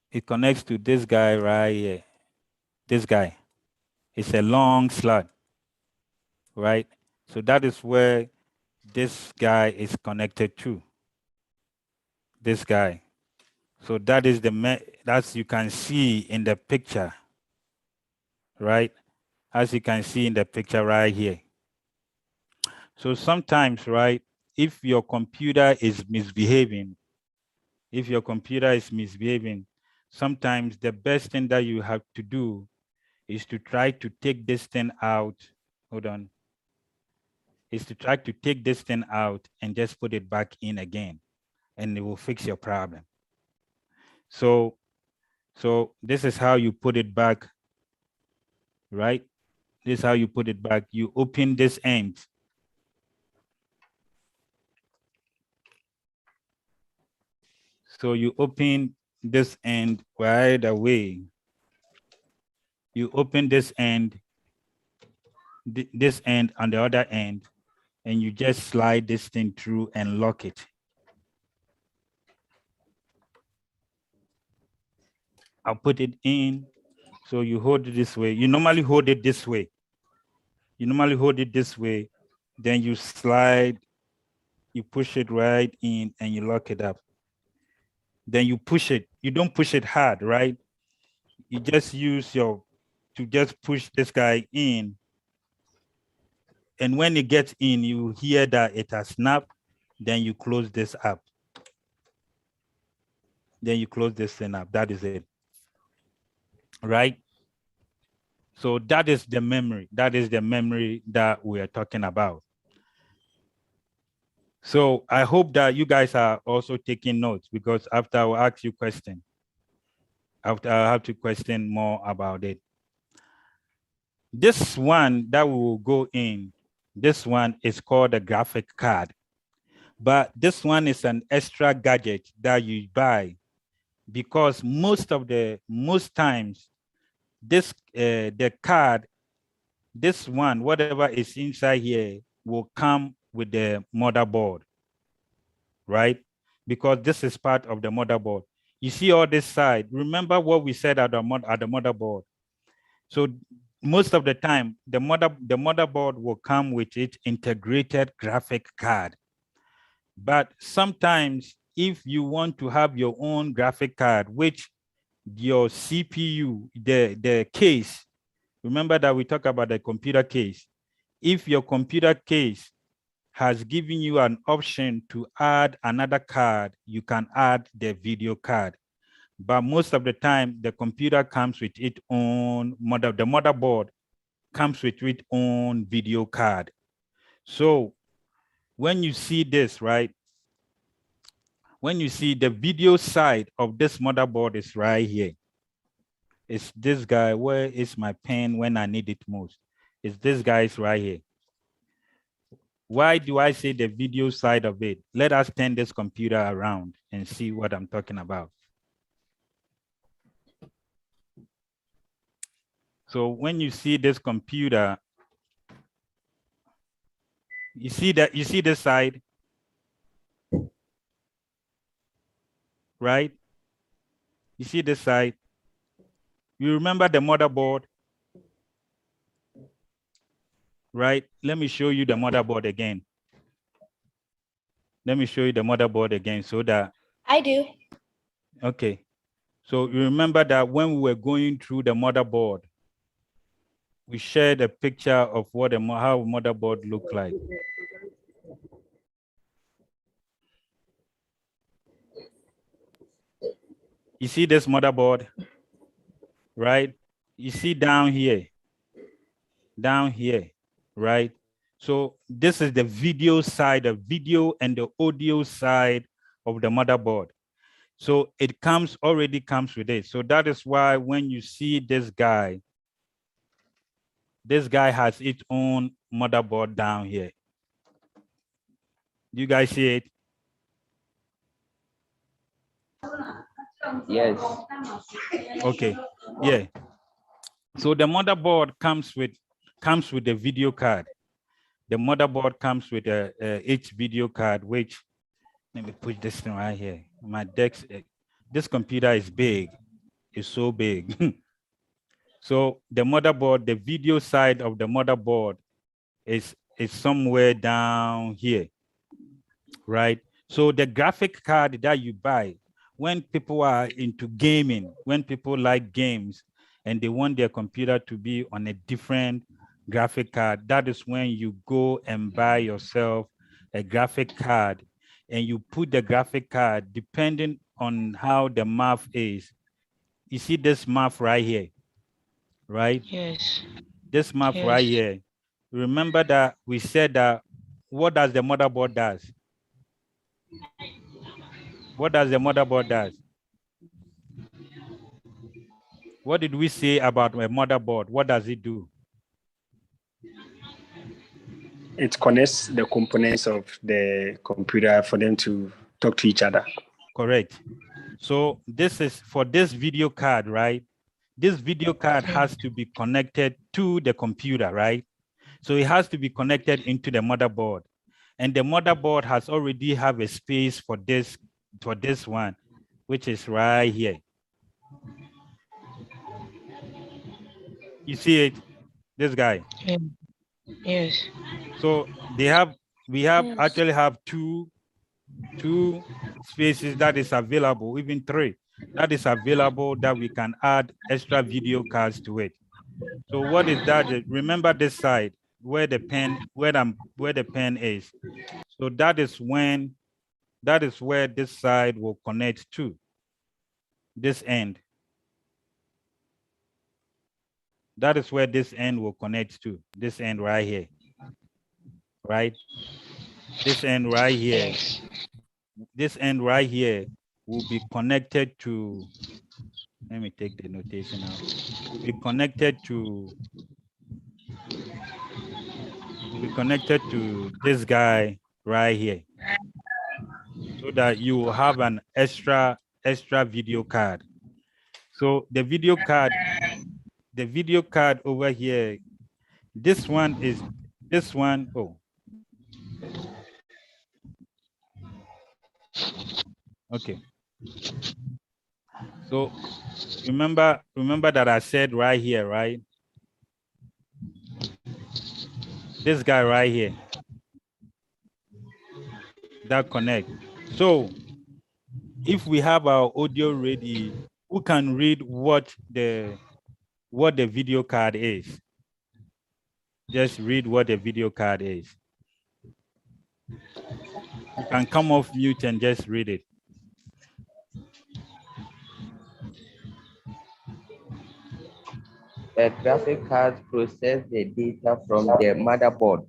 It connects to this guy right here. This guy. It's a long slot, right? So that is where this guy is connected to. This guy. So that is that's you can see in the picture, right? As you can see in the picture right here. So sometimes, right, if your computer is misbehaving, sometimes the best thing that you have to do is to try to take this thing out. Hold on. Is to try to take this thing out and just put it back in again, and it will fix your problem. So this is how you put it back right? This is how you put it back. You open this end. So you open this end right away. You open this end, this end on the other end, and you just slide this thing through and lock it. I'll put it in. So you hold it this way. You normally hold it this way. You normally hold it this way. Then you slide, you push it right in and you lock it up. Then you push it. You don't push it hard, right? You just use to just push this guy in. And when it gets in, you hear that it has snapped. Then you close this up. Then you close this thing up. That is it. Right? So that is the memory. That is the memory that we are talking about. So I hope that you guys are also taking notes, because after I will ask you questions, after I have to question more about it. This one that we will go in, this one is called a graphic card. But this one is an extra gadget that you buy, because most times this the card, this one, whatever is inside here, will come with the motherboard, right? Because this is part of the motherboard. You see all this side. Remember what we said at the motherboard. So most of the time, the motherboard will come with its integrated graphic card. But sometimes, if you want to have your own graphic card, which your CPU, the case, remember that we talk about the computer case. If your computer case has given you an option to add another card, you can add the video card. But most of the time, the computer comes with its own the motherboard comes with its own video card. So when you see this, right? When you see the video side of this motherboard is right here. It's this guy. Where is my pen when I need it most? It's this guy's right here. Why do I say the video side of it? Let us turn this computer around and see what I'm talking about. So when you see this computer, you see this side, right? You see this side. You remember the motherboard, right? Let me show you the motherboard again. Let me show you the motherboard again so that. I do. Okay. So you remember that when we were going through the motherboard, we shared a picture of what how motherboard looked like. You see this motherboard, right? You see down here, right? So this is the video side, the video and the audio side of the motherboard. So it already comes with it. So that is why when you see this guy has its own motherboard down here. You guys see it? Yes. Okay. Yeah. So the motherboard comes with the video card. The motherboard comes with each video card, which, let me put this thing right here. My desk, this computer is big. It's so big. So the motherboard, the video side of the motherboard is somewhere down here, right? So the graphic card that you buy, when people are into gaming, when people like games and they want their computer to be on a different graphic card, that is when you go and buy yourself a graphic card, and you put the graphic card depending on how the math is. You see this math right here, right? Yes. This math right here. Remember that we said that what does the motherboard does? What does the motherboard does? What did we say about a motherboard? What does it do? It connects the components of the computer for them to talk to each other. Correct. So this is for this video card, right? This video card has to be connected to the computer, right? So it has to be connected into the motherboard. And the motherboard has already have a space for this one, which is right here. You see it, this guy? Yes. So we actually have two spaces that is available, even three, that is available that we can add extra video cards to it. So what is that? Remember this side where the pen, where the pen is. So that is where this side will connect to this end. That is where this end will connect to, this end right here, right? This end right here, this end right here will be connected to, let me take the notation out, will be connected to this guy right here, so that you will have an extra video card. So the video card over here, this one, oh. Okay. So remember that I said right here, right? This guy right here, that connect. So if we have our audio ready, who can read what the video card is? Just read what the video card is. You can come off mute and just read it. A graphic card processes the data from the motherboard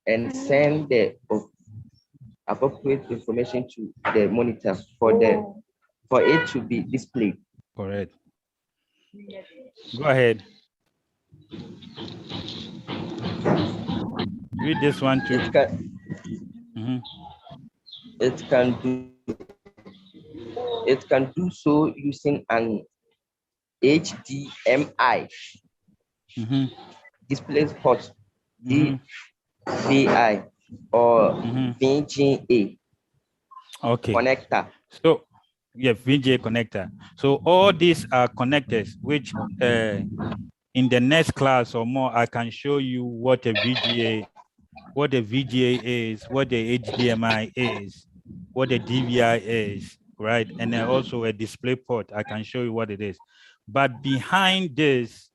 and send the appropriate information to the monitor for it to be displayed. Correct. Go ahead. Read this one too. It can do so using an HDMI DisplayPort, DVI, or VGA connector. So yeah, VGA connector. So all these are connectors, which in the next class or more, I can show you what a VGA is, what the HDMI is, what the DVI is, right? And then also a DisplayPort. I can show you what it is. But behind this,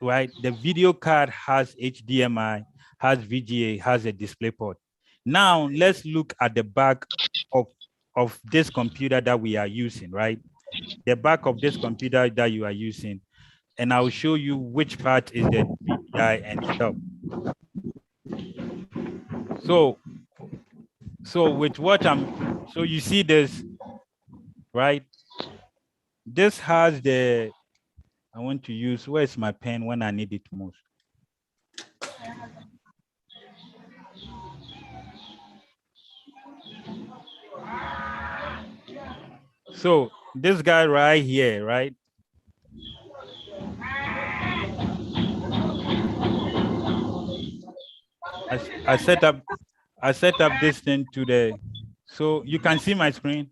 right, the video card has HDMI, has VGA, has a DisplayPort. Now let's look at the back of this computer that we are using, right? The back of this computer that you are using, and I'll show you which part is the VGI and stuff. So with what so you see this, right? This has the, I want to use, where's my pen when I need it most? So this guy right here, right? I set up this thing to the, so you can see my screen.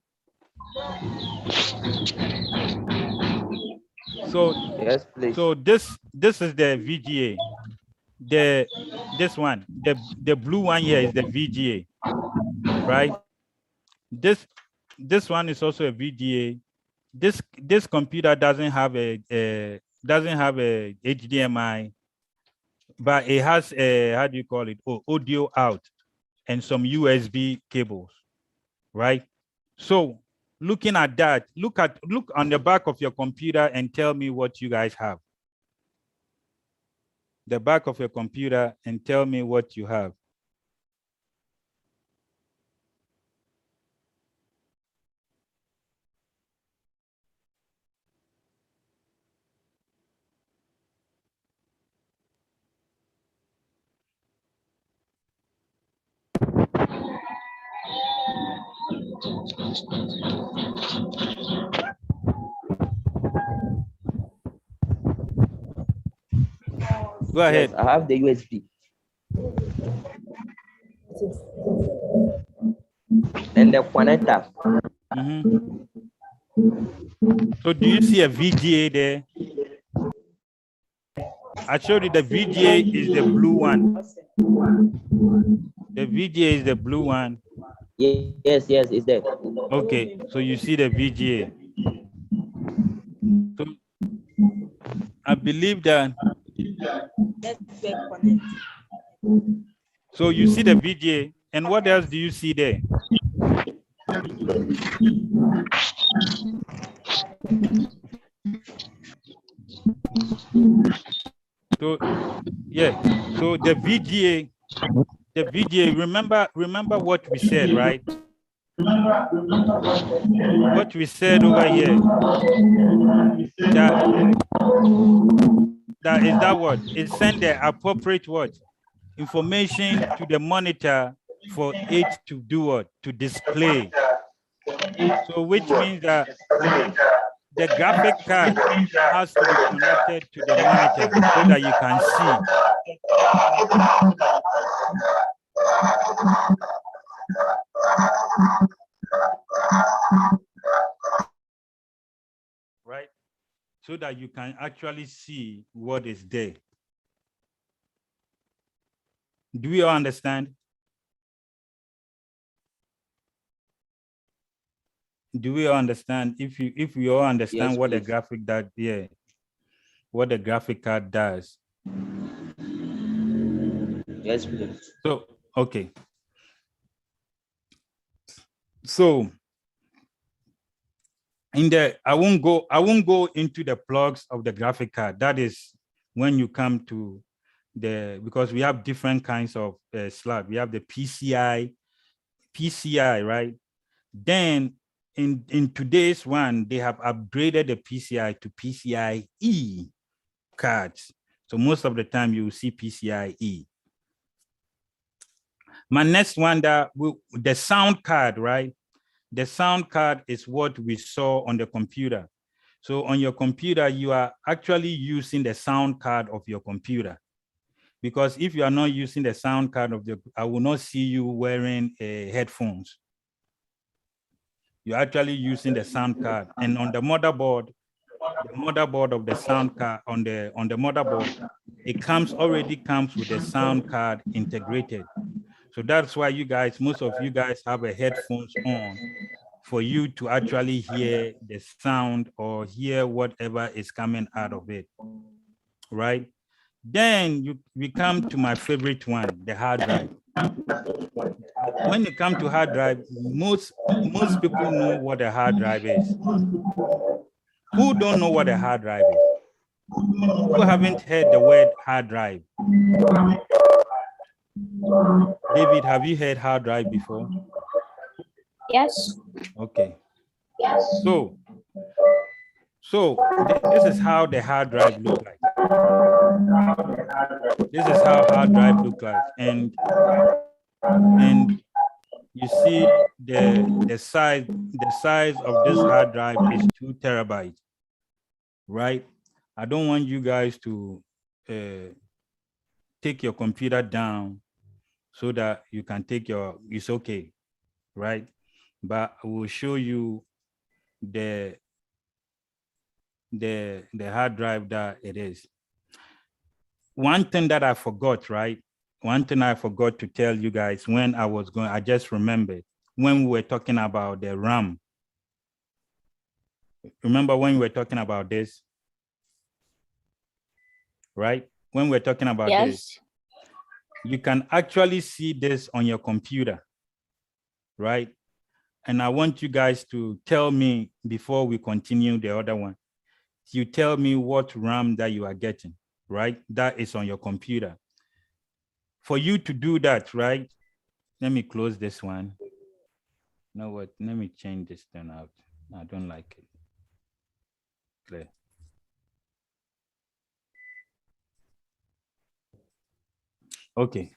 So yes, please. So this is the VGA. This one, the blue one here is the VGA, right? This one is also a VGA. This computer doesn't have a HDMI, but it has a, how do you call it? Audio out and some USB cables, right? So looking at that, look on the back of your computer and tell me what you guys have. The back of your computer and tell me what you have. Go ahead. Yes, I have the USB. And the connector. So do you see a VGA there? I showed you the VGA is the blue one. The VGA is the blue one. Yes, it's there. Okay, so you see the VGA. So I believe that. So you see the VGA, and what else do you see there? So yeah, so the VGA, remember what we said, right? What we said over here, that is that what? It send the appropriate what? Information to the monitor for it to do what? To display. So which means that the graphic card has to be connected to the monitor so that you can see. Right? So that you can actually see what is there. Do you all understand? Do we all understand? If we all understand Yes, what the please. graphic that, yeah, what the graphic card does. Yes, please. So, okay. So I won't go into the plugs of the graphic card. That is when you come to because we have different kinds of slot. We have the PCI, right? Then in today's one, they have upgraded the PCI to PCIe cards. So most of the time you will see PCIe. My next one, the sound card, right? The sound card is what we saw on the computer. So on your computer, you are actually using the sound card of your computer. Because if you are not using the sound card I will not see you wearing headphones. You're actually using the sound card. And on the motherboard of the sound card, on the motherboard, it already comes with the sound card integrated. So that's why most of you guys have a headphones on for you to actually hear the sound or hear whatever is coming out of it, right? Then we come to my favorite one, the hard drive. When you come to hard drive, most people know what a hard drive is. Who don't know what a hard drive is? Who haven't heard the word hard drive? David, have you heard hard drive before? Yes. Okay. So this is how the hard drive looks like. This is how hard drive looks like, and you see the size of this hard drive is 2 terabytes, right? I don't want you guys to take your computer down so that you can take it's okay, right? But I will show you the hard drive that it is. One thing that I forgot, right? One thing I forgot to tell you guys when I just remembered when we were talking about the RAM. Remember when we were talking about this? Right? When we're talking about this, you can actually see this on your computer, right? And I want you guys to tell me before we continue the other one. You tell me what RAM that you are getting, right? That is on your computer. For you to do that, right? Let me close this one. You know what? Let me change this thing out. I don't like it. Clear. Okay.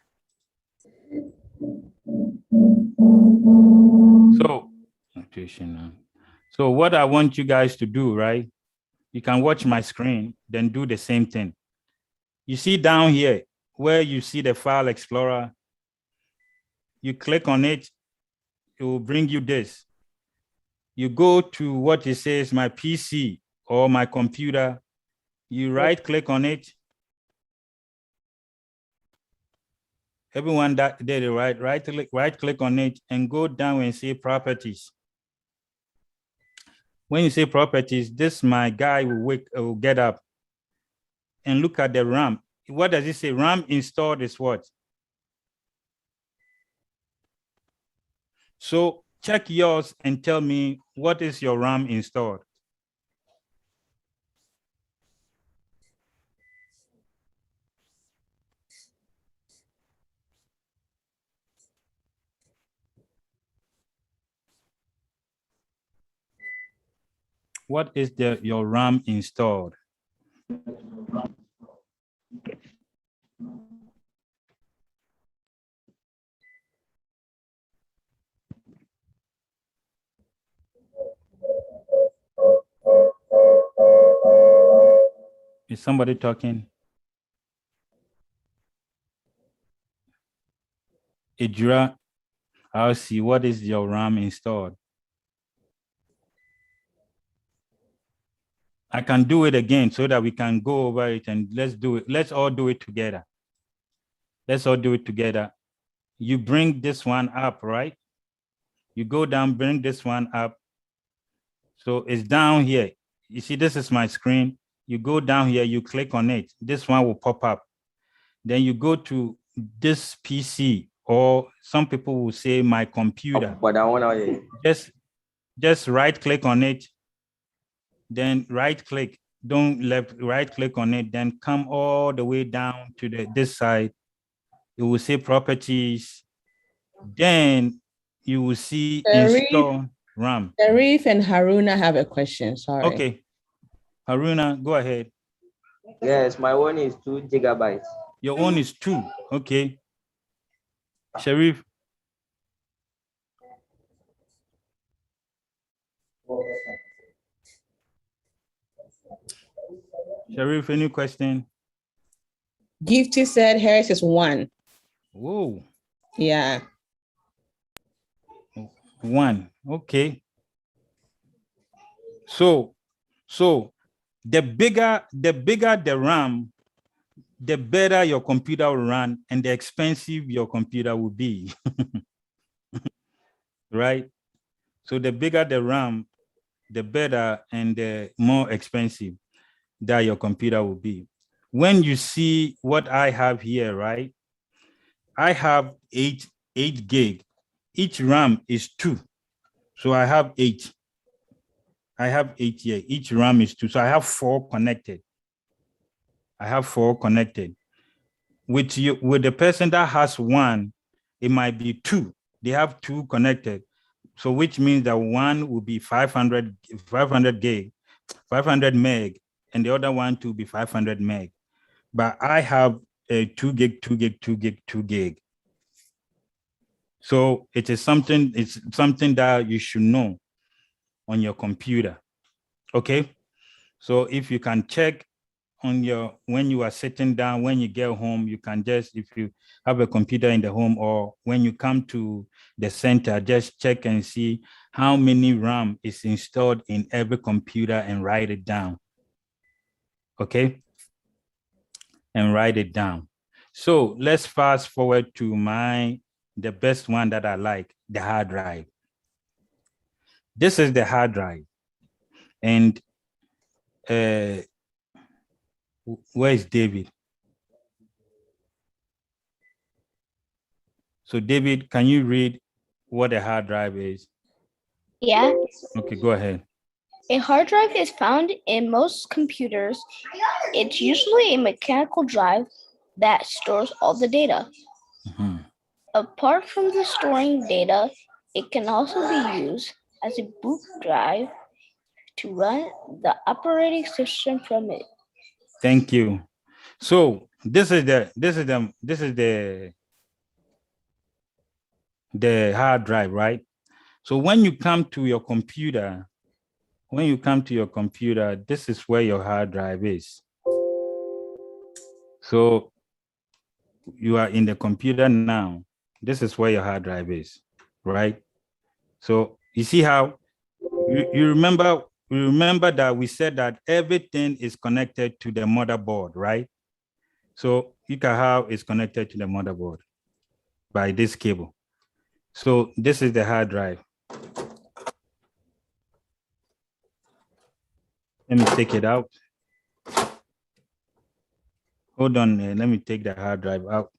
So Fluctuation. So what I want you guys to do, right? You can watch my screen, then do the same thing. You see down here where you see the file explorer, you click on it, it will bring you this. You go to what it says, my PC or my computer, you right click on it. Everyone that did it, right click on it and go down and say properties. When you say properties, this my guy will get up and look at the RAM. What does it say? RAM installed is what? So check yours and tell me what is your RAM installed. What is your RAM installed? Is somebody talking? Idra, I'll see. What is your RAM installed? I can do it again so that we can go over it and let's do it. Let's all do it together. Let's all do it together. You bring this one up, right? You go down, bring this one up. So it's down here. You see, this is my screen. You go down here, you click on it. This one will pop up. Then you go to this PC, or some people will say my computer. But I want to just right click on it. Then right click, don't right click on it, then come all the way down to this side. It will say properties. Then you will see install RAM. Sharif and Haruna have a question, sorry. Okay, Haruna, go ahead. Yes, my one is 2 GB. Your own is 2, okay. Sharif. Sharif, any question? Gifty said hers is 1. Whoa. Yeah. 1, okay. So the bigger the RAM, the better your computer will run and the expensive your computer will be. Right? So the bigger the RAM, the better and the more expensive that your computer will be. When you see what I have here, right? I have 8 gig. Each RAM is 2. So I have 8. I have 8 here. Each RAM is 2. So I have 4 connected. I have 4 connected. With the person that has 1, it might be 2. They have 2 connected. So which means that one will be 500 gig, 500 meg, and the other one to be 500 meg. But I have a 2 gig, 2 gig, 2 gig, 2 gig. So it's something that you should know on your computer. Okay. So if you can check on when you are sitting down, when you get home, you can just, if you have a computer in the home or when you come to the center, just check and see how many RAM is installed in every computer and write it down. Okay. And write it down. So let's fast forward to the best one that I like, the hard drive. This is the hard drive. And where is David? So David, can you read what a hard drive is? Yeah. Okay, go ahead. A hard drive is found in most computers. It's usually a mechanical drive that stores all the data. Mm-hmm. Apart from the storing data, it can also be used as a boot drive to run the operating system from it. Thank you. So this is the hard drive, right? So when you come to your computer, this is where your hard drive is. So you are in the computer now. This is where your hard drive is, right? So you see how you remember that we said that everything is connected to the motherboard, right? So look at how it's connected to the motherboard by this cable. So this is the hard drive. Let me take it out. Hold on, let me take the hard drive out.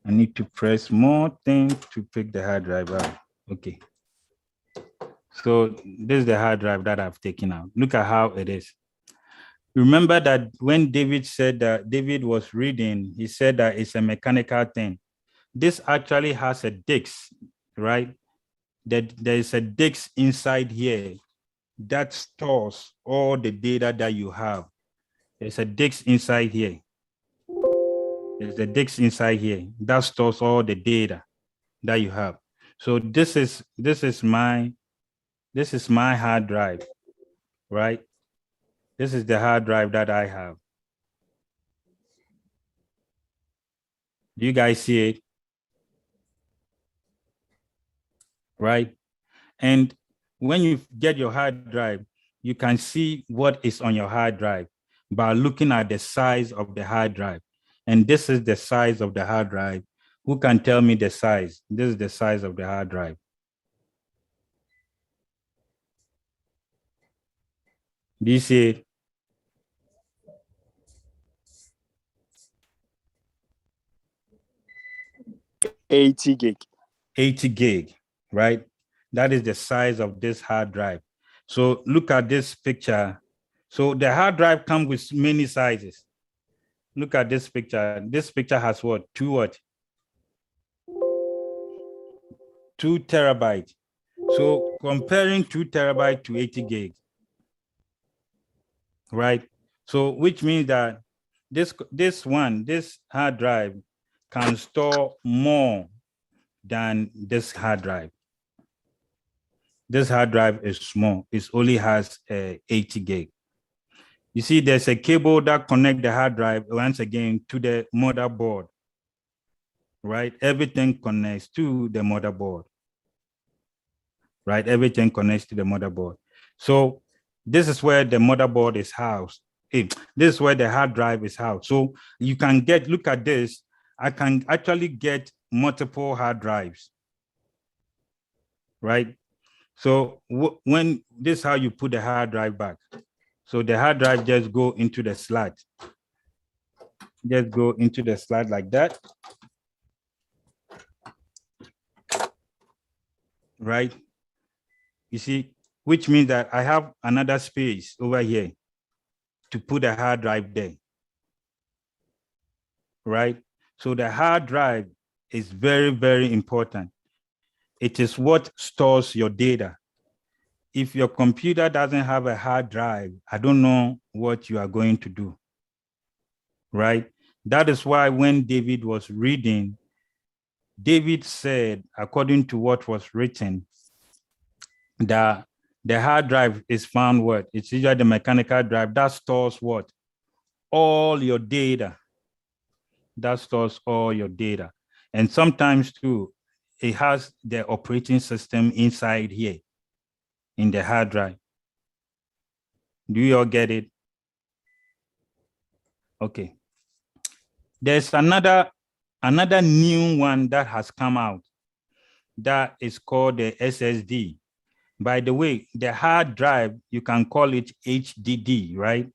I need to press more things to pick the hard drive out. Okay. So this is the hard drive that I've taken out. Look at how it is. Remember that when David said that David was reading, he said that it's a mechanical thing. This actually has a disk, right? That there is a disk inside here that stores all the data that you have. There's a disk inside here. There's a disk inside here that stores all the data that you have. So this is my hard drive, right? This is the hard drive that I have. Do you guys see it? Right? And when you get your hard drive, you can see what is on your hard drive by looking at the size of the hard drive. And this is the size of the hard drive. Who can tell me the size? This is the size of the hard drive. Do you see it? $80 gig. 80 gig, right? That is the size of this hard drive. So look at this picture. So the hard drive comes with many sizes. Look at this picture. This picture has what? 2 terabytes. So comparing 2 terabytes to 80 gigs, right? So which means that this hard drive can store more than this hard drive. This hard drive is small. It only has 80 gig. You see, there's a cable that connects the hard drive once again to the motherboard, right? Everything connects to the motherboard, right? Everything connects to the motherboard. So this is where the motherboard is housed. This is where the hard drive is housed. So you can look at this. I can actually get multiple hard drives, right? So when this is how you put the hard drive back. So the hard drive just go into the slot. Just go into the slot like that. Right? You see, which means that I have another space over here to put a hard drive there. Right? So the hard drive is very, very important. It is what stores your data. If your computer doesn't have a hard drive, I don't know what you are going to do, right? That is why when David was reading, David said, according to what was written, that the hard drive is found what? It's usually the mechanical drive that stores what? All your data. That stores all your data. And sometimes too, it has the operating system inside here in the hard drive. Do you all get it? Okay. There's another new one that has come out that is called the SSD. By the way, the hard drive, you can call it HDD, right?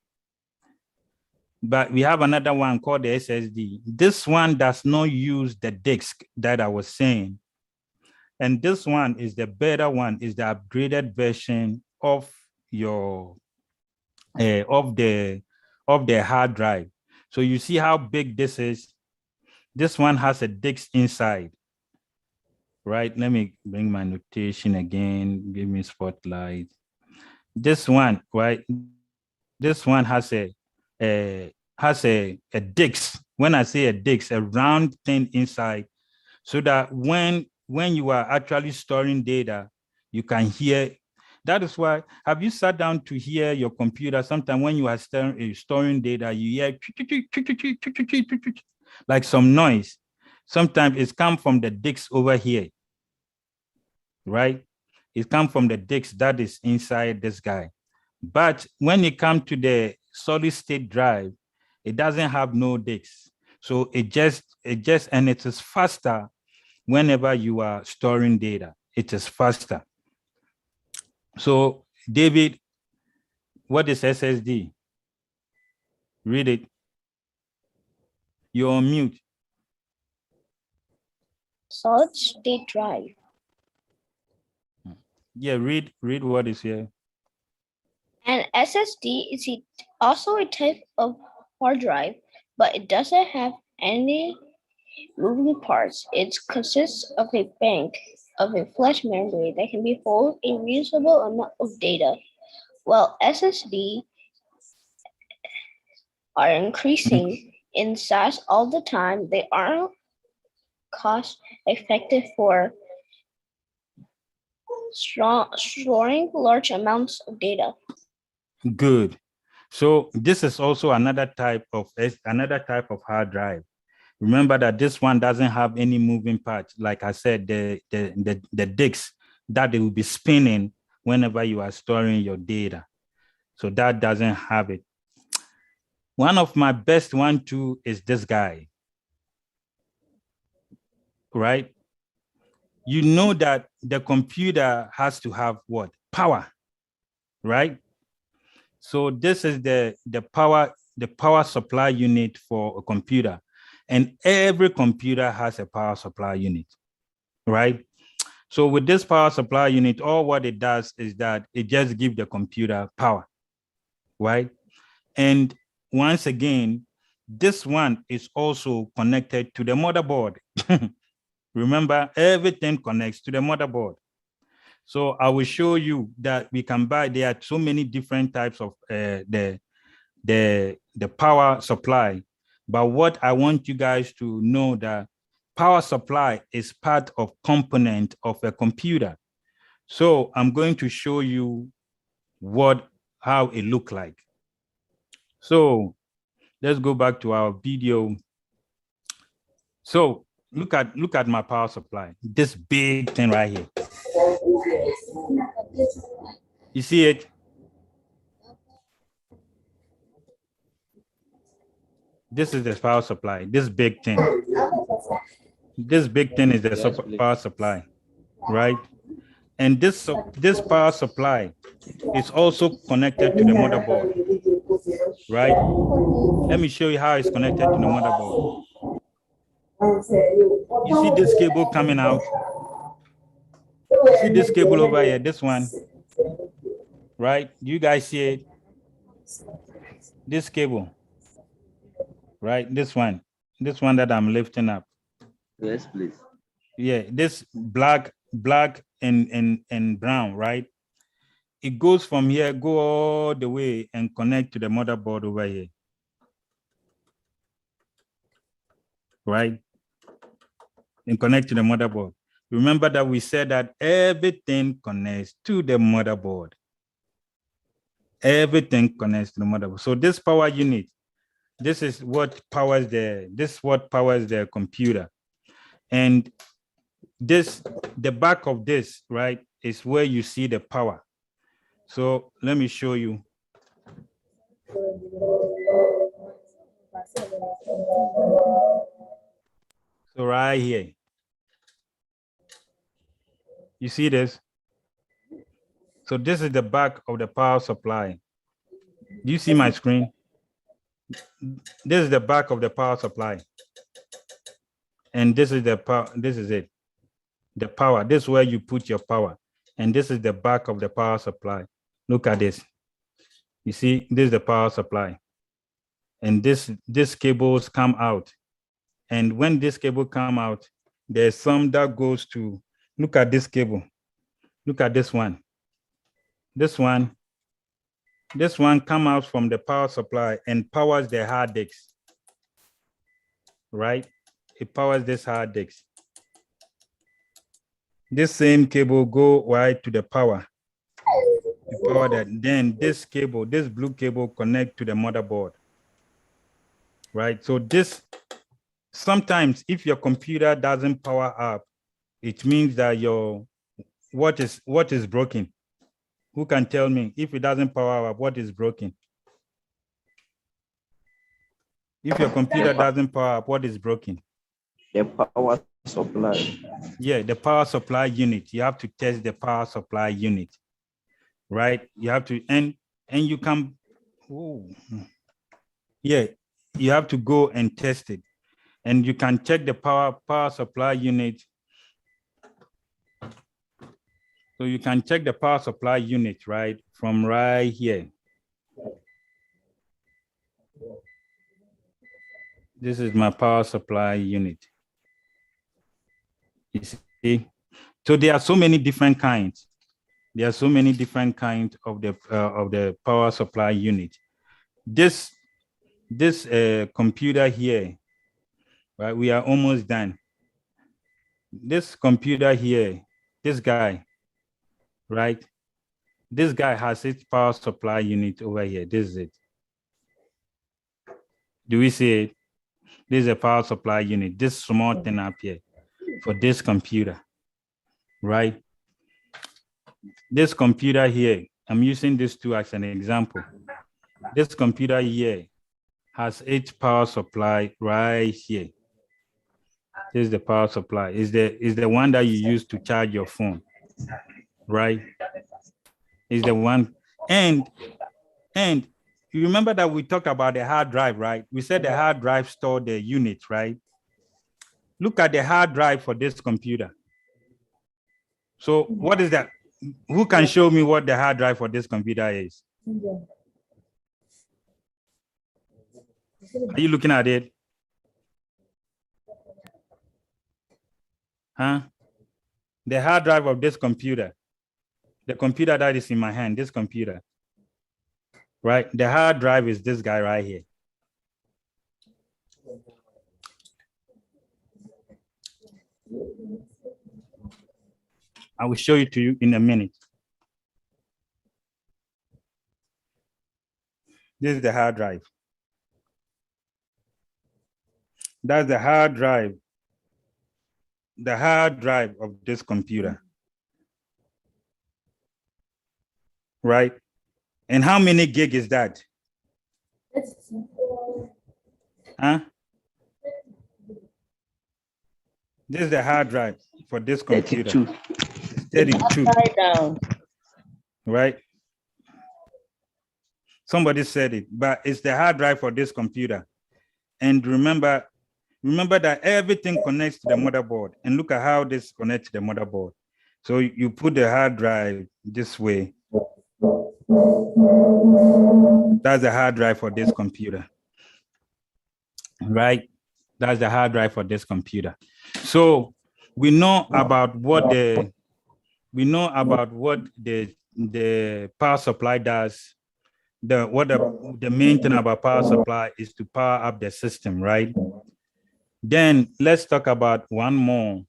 But we have another one called the SSD. This one does not use the disk that I was saying. And this one is the better one, is the upgraded version of your of the hard drive. So you see how big this is. This one has a disk inside, right? Let me bring my notation again. Give me spotlight. This one, right? This one has a disk. When I say a disk, a round thing inside, so that when you are actually storing data, You can hear. That is why, have you sat down to hear your computer? Sometimes when you are storing data, you hear like some noise. Sometimes it's come from the disks over here, right? It comes from the disks that is inside this guy. But when it comes to the solid state drive, it doesn't have no disks. So it just, and it is faster whenever you are storing data. It is faster. So David, what is SSD? Read it. You're on mute. Solid state drive. Yeah, read what is here. An SSD is also a type of hard drive, but it doesn't have any moving parts. It consists of a bank of a flash memory that can hold a reasonable amount of data. While SSD are increasing in size all the time, they aren't cost effective for storing large amounts of data. Good. So this is also another type of hard drive. Remember that this one doesn't have any moving parts. Like I said, the disks that they will be spinning whenever you are storing your data. So that doesn't have it. One of my best one too is this guy, right? You know that the computer has to have what? Power, right? So this is the power supply unit for a computer. And every computer has a power supply unit, right? So with this power supply unit, all what it does is that it just gives the computer power, right? And once again, this one is also connected to the motherboard. Remember, everything connects to the motherboard. So I will show you that we can buy, there are so many different types of the power supply. But what I want you guys to know that power supply is part of component of a computer. So I'm going to show you how it look like. So let's go back to our video. So look at my power supply, this big thing right here. You see it? This is the power supply, this big thing. This big thing is the power supply, right? And this power supply is also connected to the motherboard, right? Let me show you how it's connected to the motherboard. You see this cable coming out? You see this cable over here, this one, right? You guys see it? This cable, right? This one that I'm lifting up. Yes, please. Yeah, this black and brown, right? It goes from here, go all the way and connect to the motherboard over here, right? And connect to the motherboard. Remember that we said that everything connects to the motherboard. Everything connects to the motherboard. So this power unit, this is what powers the computer. And the back of this, right, is where you see the power. So let me show you. So right here, you see this? So this is the back of the power supply. Do you see my screen? This is the back of the power supply. And this is the power, this is it. The power, this is where you put your power. And this is the back of the power supply. Look at this. You see, this is the power supply. And these cables come out. And when this cable come out, there's some that goes to, look at this cable. Look at this one. This one come out from the power supply and powers the hard disk, right? It powers this hard disk. This same cable go right to the power. The power that then this cable, this blue cable connect to the motherboard. Right? So this, sometimes if your computer doesn't power up, it means that your, what is broken? Who can tell me if it doesn't power up, what is broken? If your computer doesn't power up, what is broken? The power supply. Yeah, the power supply unit. You have to test the power supply unit, right? You have to, and you can, yeah, you have to go and test it. And you can check the power supply unit. So you can check the power supply unit, right? From right here. This is my power supply unit. You see? So there are so many different kinds. There are so many different kinds of the power supply unit. This computer here, right? We are almost done. This computer here, this guy, right? This guy has its power supply unit over here. This is it. Do we see it? This is a power supply unit. This small thing up here for this computer, right? This computer here, I'm using this two as an example. This computer here has its power supply right here. This is the power supply. Is the one that you use to charge your phone, right? Is the one, and you remember that we talked about the hard drive, right? We said the hard drive stored the unit, right? Look at the hard drive for this computer. So what is that? Who can show me what the hard drive for this computer is? Are you looking at it? Huh? The hard drive of this computer, the computer that is in my hand, this computer, right? The hard drive is this guy right here. I will show it to you in a minute. This is the hard drive. That's the hard drive. The hard drive of this computer. Right? And how many gig is that? Huh? This is the hard drive for this computer. 32. Right? Somebody said it, but it's the hard drive for this computer. And remember that everything connects to the motherboard. And look at how this connects to the motherboard. So you put the hard drive this way. That's the hard drive for this computer. Right? That's the hard drive for this computer. So we know about what the power supply does. The main thing about power supply is to power up the system, right? Then let's talk about one more.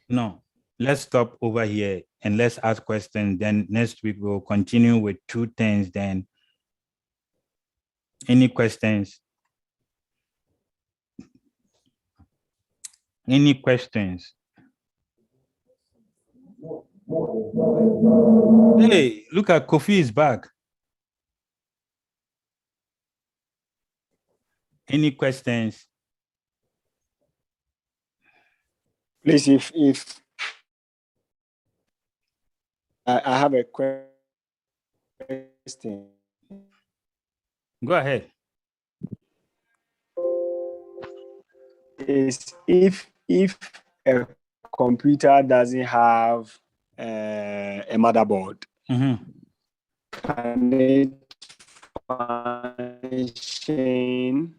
No, let's stop over here and let's ask questions. Then next week we'll continue with two things. Then any questions? Any questions? Hey, look at Kofi is back. Any questions? Please, if I have a question. Go ahead. Is if a computer doesn't have a motherboard, can it function?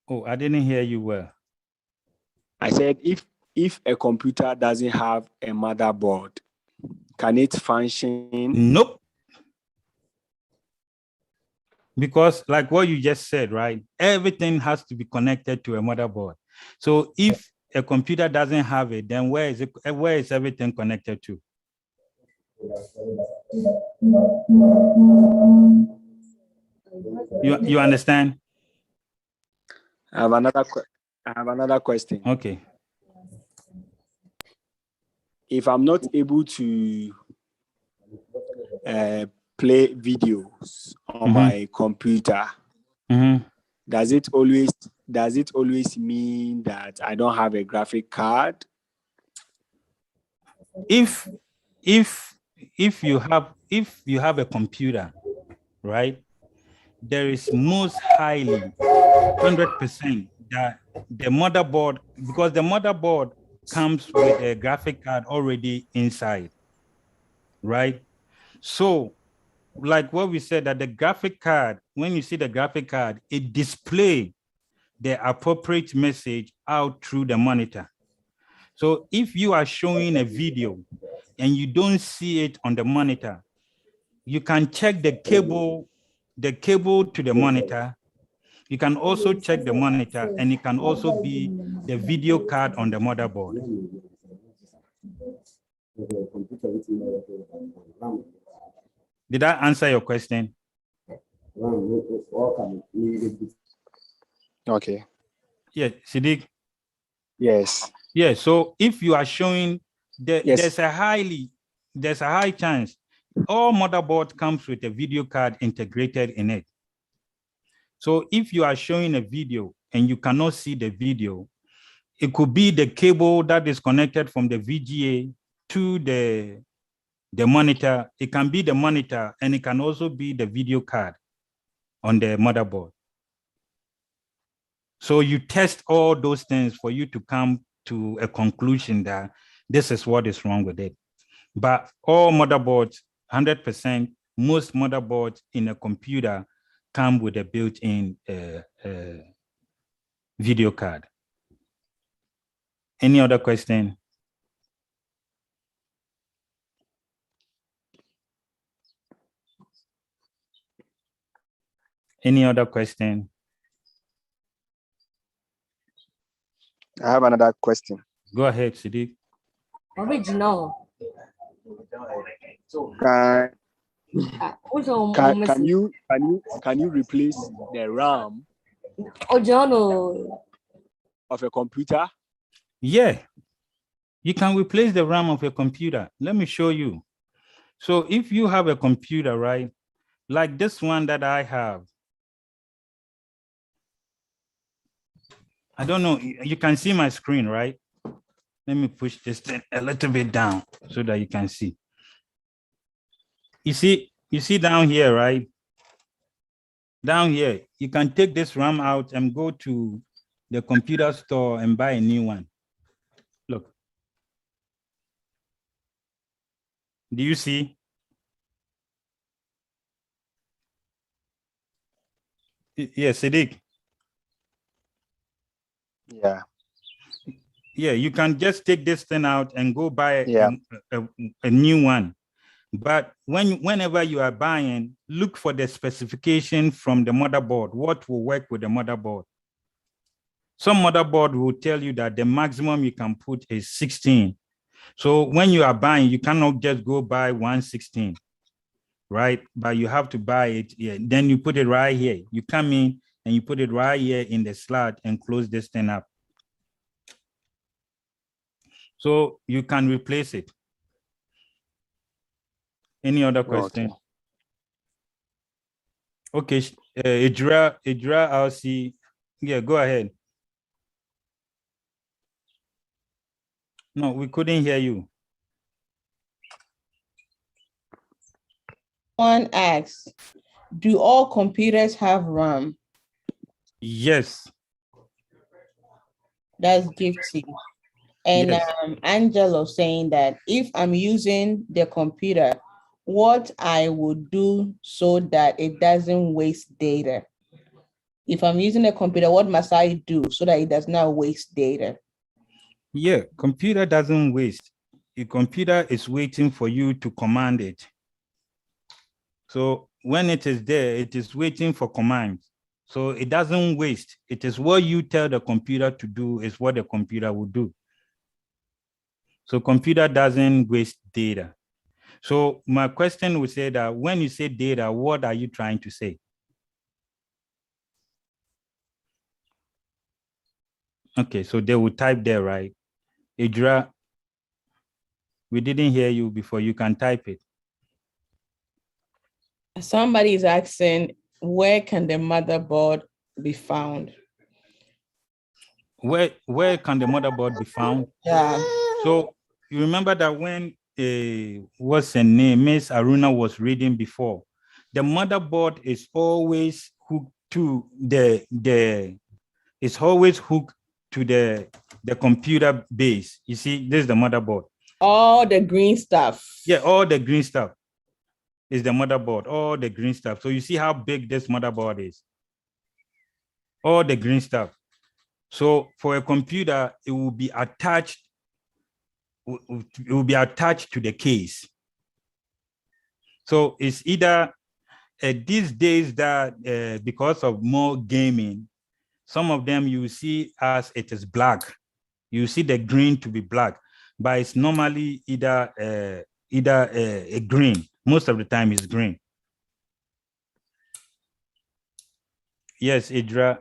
Oh, I didn't hear you well. I said if a computer doesn't have a motherboard, can it function? Nope. Because like what you just said, right? Everything has to be connected to a motherboard. So if a computer doesn't have it, then where is everything connected to? You understand? I have another question. Okay. If I'm not able to play videos on my computer, does it always mean that I don't have a graphic card? If you have a computer, right, there is most highly 100% that the motherboard, because the motherboard comes with a graphic card already inside, right? So like what we said, that the graphic card, when you see the graphic card, it displays the appropriate message out through the monitor. So if you are showing a video and you don't see it on the monitor, you can check the cable to the monitor. You can also check the monitor, and it can also be the video card on the motherboard. Did that answer your question? Okay. Yeah, Siddiq? Yes. Yeah, so if you are showing, there's a high chance all motherboard comes with a video card integrated in it. So if you are showing a video and you cannot see the video, it could be the cable that is connected from the VGA to the monitor. It can be the monitor, and it can also be the video card on the motherboard. So you test all those things for you to come to a conclusion that this is what is wrong with it. But all motherboards, 100%, most motherboards in a computer come with a built-in video card. Any other question? Any other question? I have another question. Go ahead, Siddiq. Original. Can you replace the RAM of a computer? Yeah, you can replace the RAM of a computer. Let me show you. So if you have a computer, right, like this one that I have, I don't know, you can see my screen, right? Let me push this thing a little bit down so that you can see. You see down here, right? Down here, you can take this RAM out and go to the computer store and buy a new one. Look. Do you see? Yes, Siddiq. Yeah. Yeah, you can just take this thing out and go buy a new one. But whenever you are buying, look for the specification from the motherboard, what will work with the motherboard. Some motherboard will tell you that the maximum you can put is 16. So when you are buying, you cannot just go buy 116, right? But you have to buy it, yeah. Then you put it right here. You come in and you put it right here in the slot and close this thing up. So you can replace it. Any other question? Okay, Idra, I'll see. Yeah, go ahead. No, we couldn't hear you. One asks, do all computers have RAM? Yes. That's Gifty. And Yes. Angelo saying that if I'm using the computer, what I would do so that it doesn't waste data. If I'm using a computer, what must I do so that it does not waste data? Yeah, computer doesn't waste. A computer is waiting for you to command it. So when it is there, it is waiting for commands. So it doesn't waste. It is what you tell the computer to do is what the computer will do. So computer doesn't waste data. So my question would say that when you say data, what are you trying to say? Okay, so they will type there, right? Idra, we didn't hear you before. You can type it. Somebody is asking, where can the motherboard be found? Where can the motherboard be found? Yeah. So you remember that when what's her name, Miss Aruna was reading before, the motherboard is always hooked to the computer base. You see, this is the motherboard. All the green stuff. Yeah, all the green stuff is the motherboard, all the green stuff. So you see how big this motherboard is. All the green stuff. So for a computer, it will be attached. It will be attached to the case. So it's either these days that because of more gaming, some of them you see as it is black. You see the green to be black, but it's normally either a green. Most of the time it's green. Yes, Idra.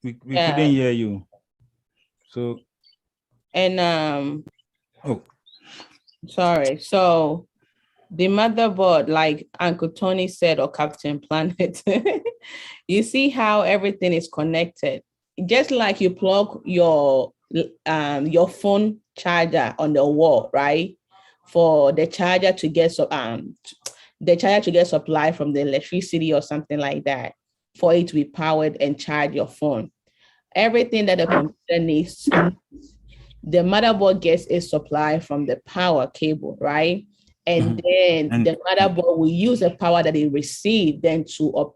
We couldn't hear you. So. And sorry. So the motherboard, like Uncle Tony said, or Captain Planet, you see how everything is connected. Just like you plug your phone charger on the wall, right? For the charger to get supply from the electricity or something like that, for it to be powered and charge your phone. Everything that the computer needs, the motherboard gets its supply from the power cable, right? And then the motherboard will use the power that it received then to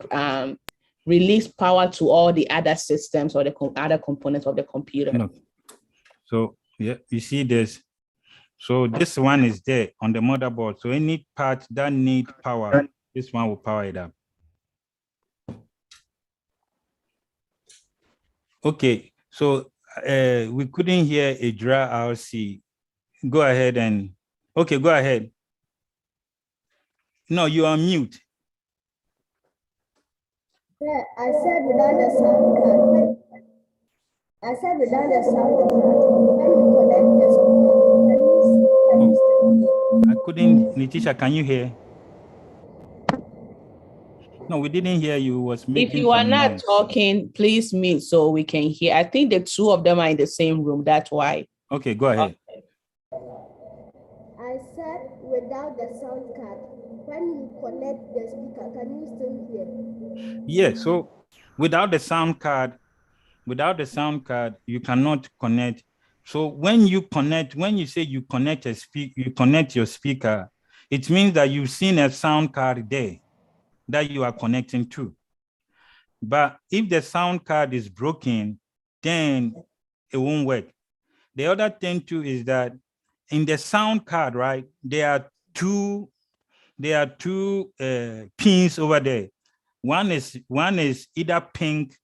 release power to all the other systems or the other components of the computer. No. So yeah, you see this. So this one is there on the motherboard. So any part that need power, this one will power it up. Okay, so we couldn't hear Idra RC. Go ahead and, okay, go ahead. No, you are mute. Yeah, I said without the sound card. I said without the sound card. When you connect this, can you still hear? I couldn't, Nitisha, can you hear? No, we didn't hear you. Was making if you are not noise. talking, please mute so we can hear. I think the two of them are in the same room. That's why. Okay, go ahead. I said without the sound card. When you connect the speaker, can you still hear? Yeah, so without the sound card, you cannot connect. So when you connect, when you say you connect you connect your speaker, it means that you've seen a sound card there that you are connecting to. But if the sound card is broken, then it won't work. The other thing too is that in the sound card, right, there are two pins over there. One is either pink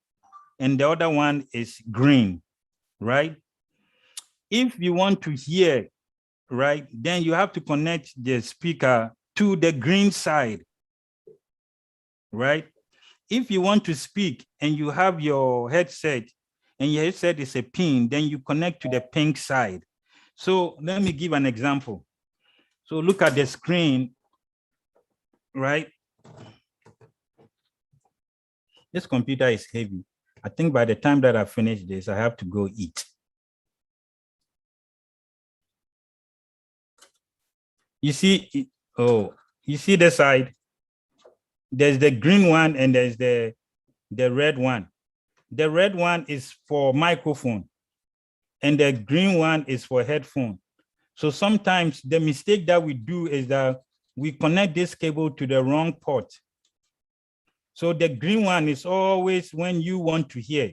and the other one is green, right? If you want to hear, right, then you have to connect the speaker to the green side, right? If you want to speak and you have your headset and your headset is a pin, then you connect to the pink side. So let me give an example. So look at the screen, right? This computer is heavy. I think by the time that I finish this, I have to go eat. You see, oh, you see the side? There's the green one and there's the red one. The red one is for microphone and the green one is for headphone. So sometimes the mistake that we do is that we connect this cable to the wrong port. So the green one is always when you want to hear.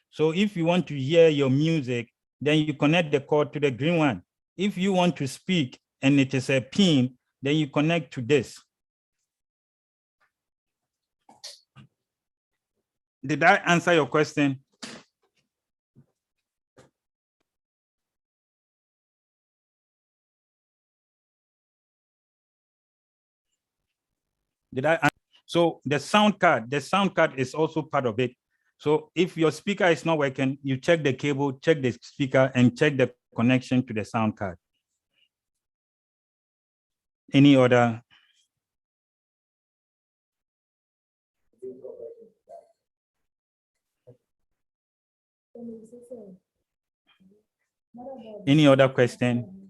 So if you want to hear your music, then you connect the cord to the green one. If you want to speak and it is a pin, then you connect to this. Did I answer your question? So the sound card is also part of it. So if your speaker is not working, you check the cable, check the speaker, and check the connection to the sound card. Any other? Any other question?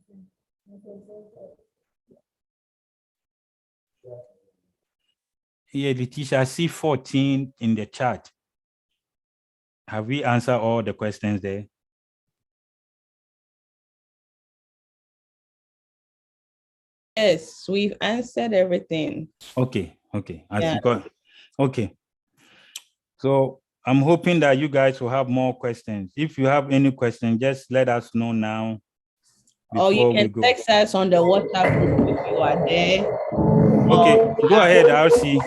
Yeah, Letitia, I see 14 in the chat. Have we answered all the questions there? Yes, we've answered everything. Okay. Okay. So I'm hoping that you guys will have more questions. If you have any questions, just let us know now. Or you can text us on the WhatsApp group if you are there. Okay, go ahead, RC.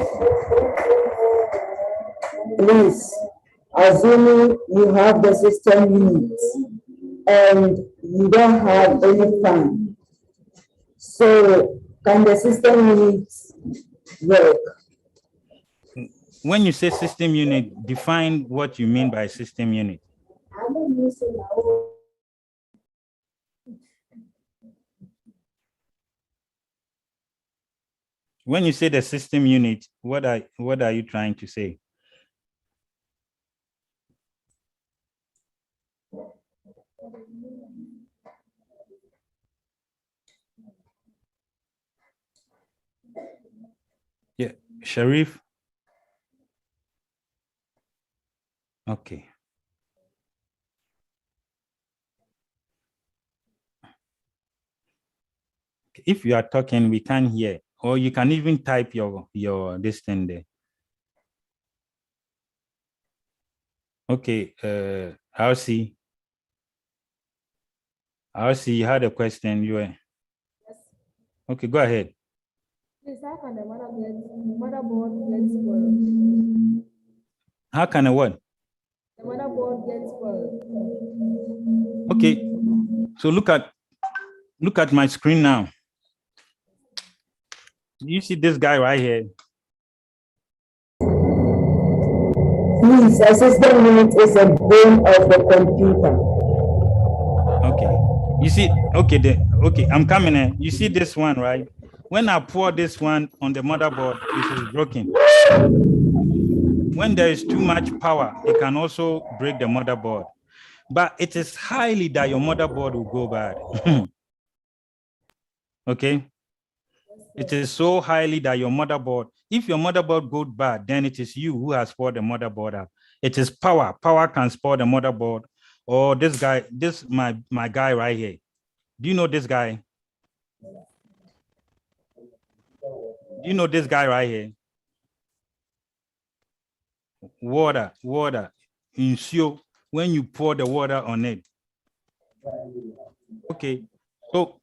Please, assuming you have the system units and you don't have any fan, so can the system units work? When you say system unit, define what you mean by system unit. When you say the system unit, what are you trying to say? Yeah, Sharif. Okay. If you are talking, we can't hear, or you can even type your this thing there. Okay, RC, you had a question. You were. Yes. Okay, go ahead. Please, how can the motherboard get spoiled? How can a what? The motherboard get spoiled. Okay, so look at my screen now. You see this guy right here? Please, a system unit is a brain of the computer. Okay. You see, okay, I'm coming in. You see this one, right? When I pour this one on the motherboard, it is broken. When there is too much power, it can also break the motherboard. But it is highly that your motherboard will go bad. Okay? It is so highly that your motherboard, if your motherboard goes bad, then it is you who has spoiled the motherboard up. It is power. Power can spoil the motherboard. Or this guy, my guy right here. Do you know this guy? Do you know this guy right here? Water. Ensure when you pour the water on it. Okay. So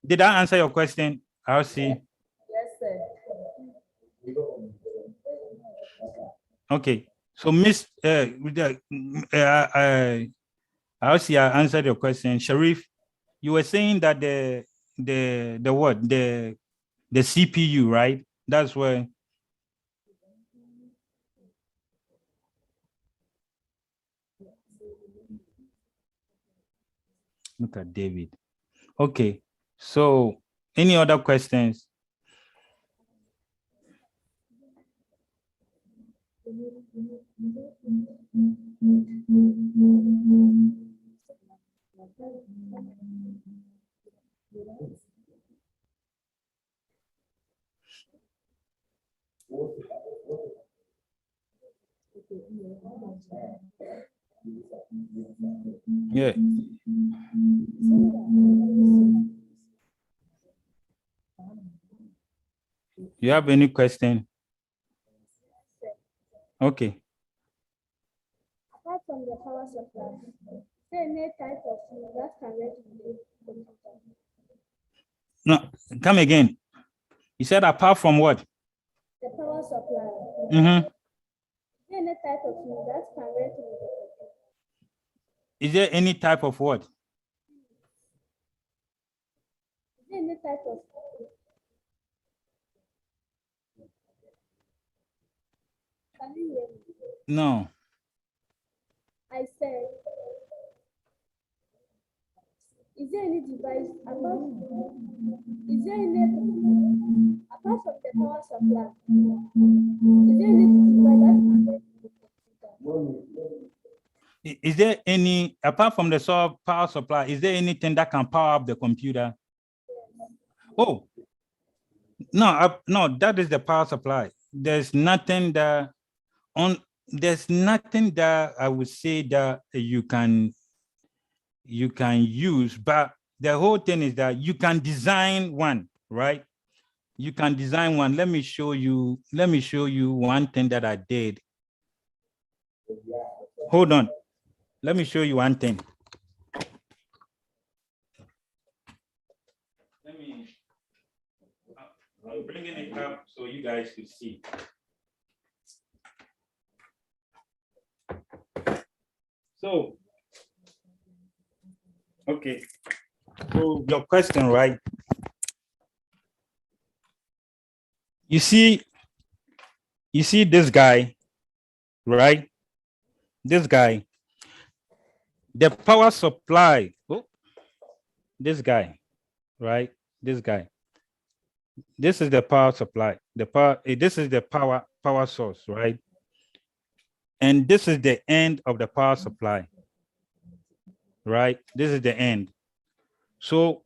did I answer your question? I'll see. Yes, sir. Okay. So I'll see. I answered your question. Sharif, you were saying that the CPU, right? That's where. Look at David. Okay. So any other questions? Yeah. You have any question? Okay. Apart from the power supply, is there any type of fuel that can regulate the computer? No, come again. You said apart from what? The power supply. Mm-hmm. Is there any Is there any type of what? Is there any type of Can you hear me? No. I said, is there any device apart from the power supply? Is there any device that connects to the computer? Is there any, apart from the power supply, is there anything that can power up the computer? Oh, no, no, that is the power supply. There's nothing that I would say that you can use, but the whole thing is that you can design one, right? You can design one. Let me show you one thing that I did. Hold on. Let me show you one thing. I'm bringing it up so you guys can see. So, okay. So your question, right? You see this guy, right? This guy, the power supply. Oh, this guy, right? This guy. This is the power supply. This is the power source, right? And this is the end of the power supply, right? This is the end. So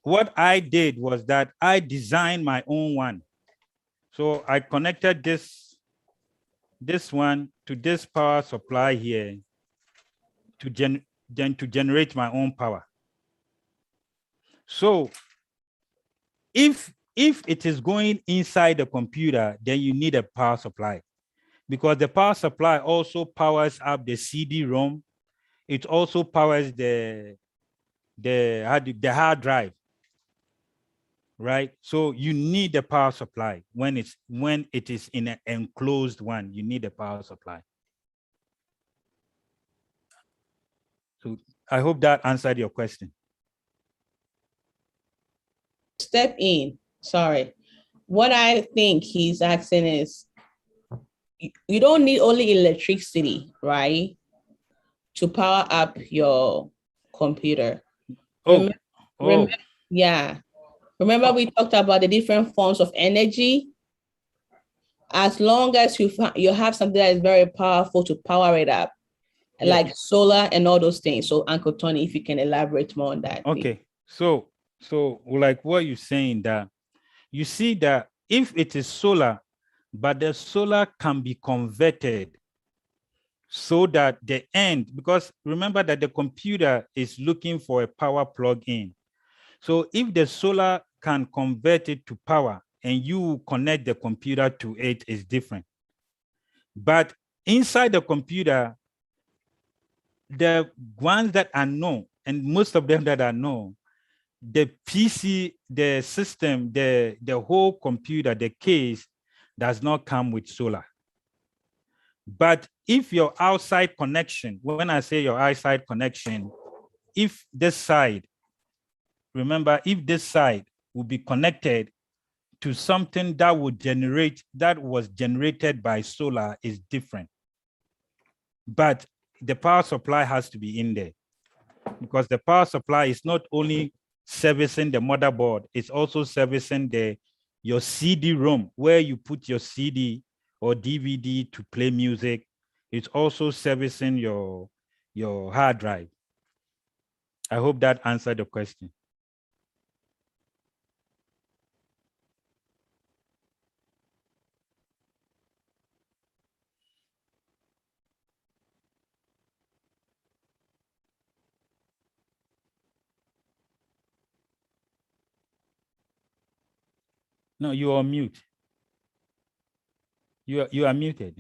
what I did was that I designed my own one. So I connected this one to this power supply here to generate my own power. So if it is going inside the computer, then you need a power supply, because the power supply also powers up the CD-ROM. It also powers the hard drive, right? So you need the power supply when it is in an enclosed one. You need a power supply. So I hope that answered your question. Step in. Sorry. What I think he's asking is, you don't need only electricity, right, to power up your computer. Yeah. Remember we talked about the different forms of energy? As long as you have something that is very powerful to power it up, yes, like solar and all those things. So Uncle Tony, if you can elaborate more on that. Okay. Please. So like what you're saying, that you see that if it is solar, but the solar can be converted so that the end, because remember that the computer is looking for a power plug-in. So if the solar can convert it to power and you connect the computer to it, is different. But inside the computer, the ones that are known, and most of them that are known, the PC, the system, the whole computer, the case does not come with solar. But if your outside connection, when I say your outside connection, if this side, remember, if this side will be connected to something that would generate, that was generated by solar, is different. But the power supply has to be in there, because the power supply is not only servicing the motherboard, it's also servicing your CD-ROM, where you put your CD or DVD to play music. It's also servicing your hard drive. I hope that answered the question. No, you are mute. You are muted.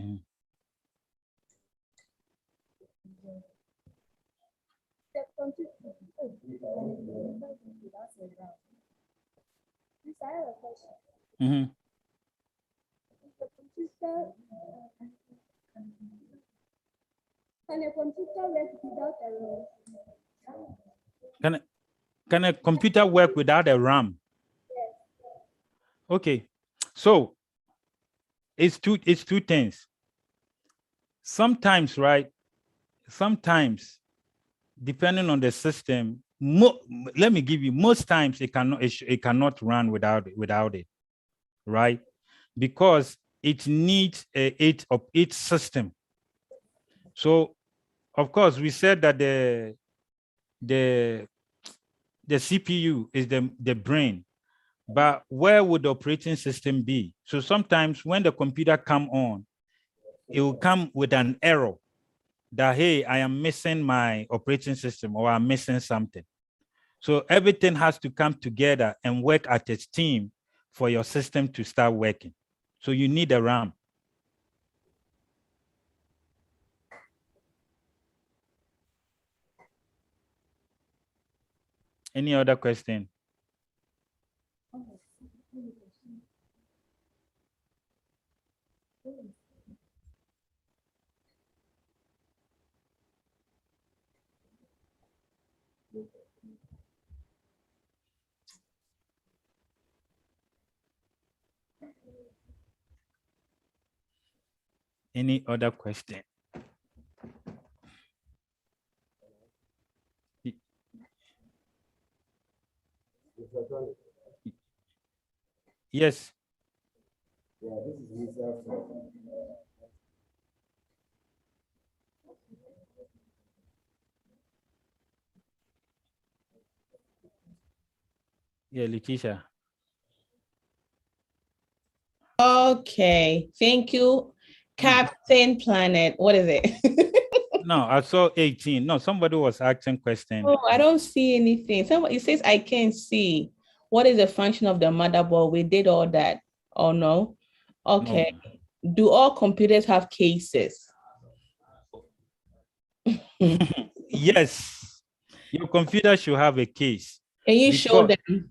Mm-hmm. Can a computer work without a RAM? Can a computer work without a RAM? Yes. Okay, so it's two things. Sometimes, right? Sometimes, depending on the system, let me give you, most times it cannot run without it, right? Because it needs its system. So, of course, we said that the CPU is the brain, but where would the operating system be? So sometimes when the computer come on, it will come with an error that, hey, I am missing my operating system or I'm missing something. So everything has to come together and work as a team for your system to start working. So you need a RAM. Any other question? Any other question? Yes. Yeah, this is Lisa from. Yeah, Letitia. Okay, thank you. Captain Planet, what is it? No, I saw 18. No, somebody was asking question. Oh, I don't see anything. Somebody, it says I can't see. What is the function of the motherboard? We did all that. Oh no. Okay. No. Do all computers have cases? Yes. Your computer should have a case. Can you show them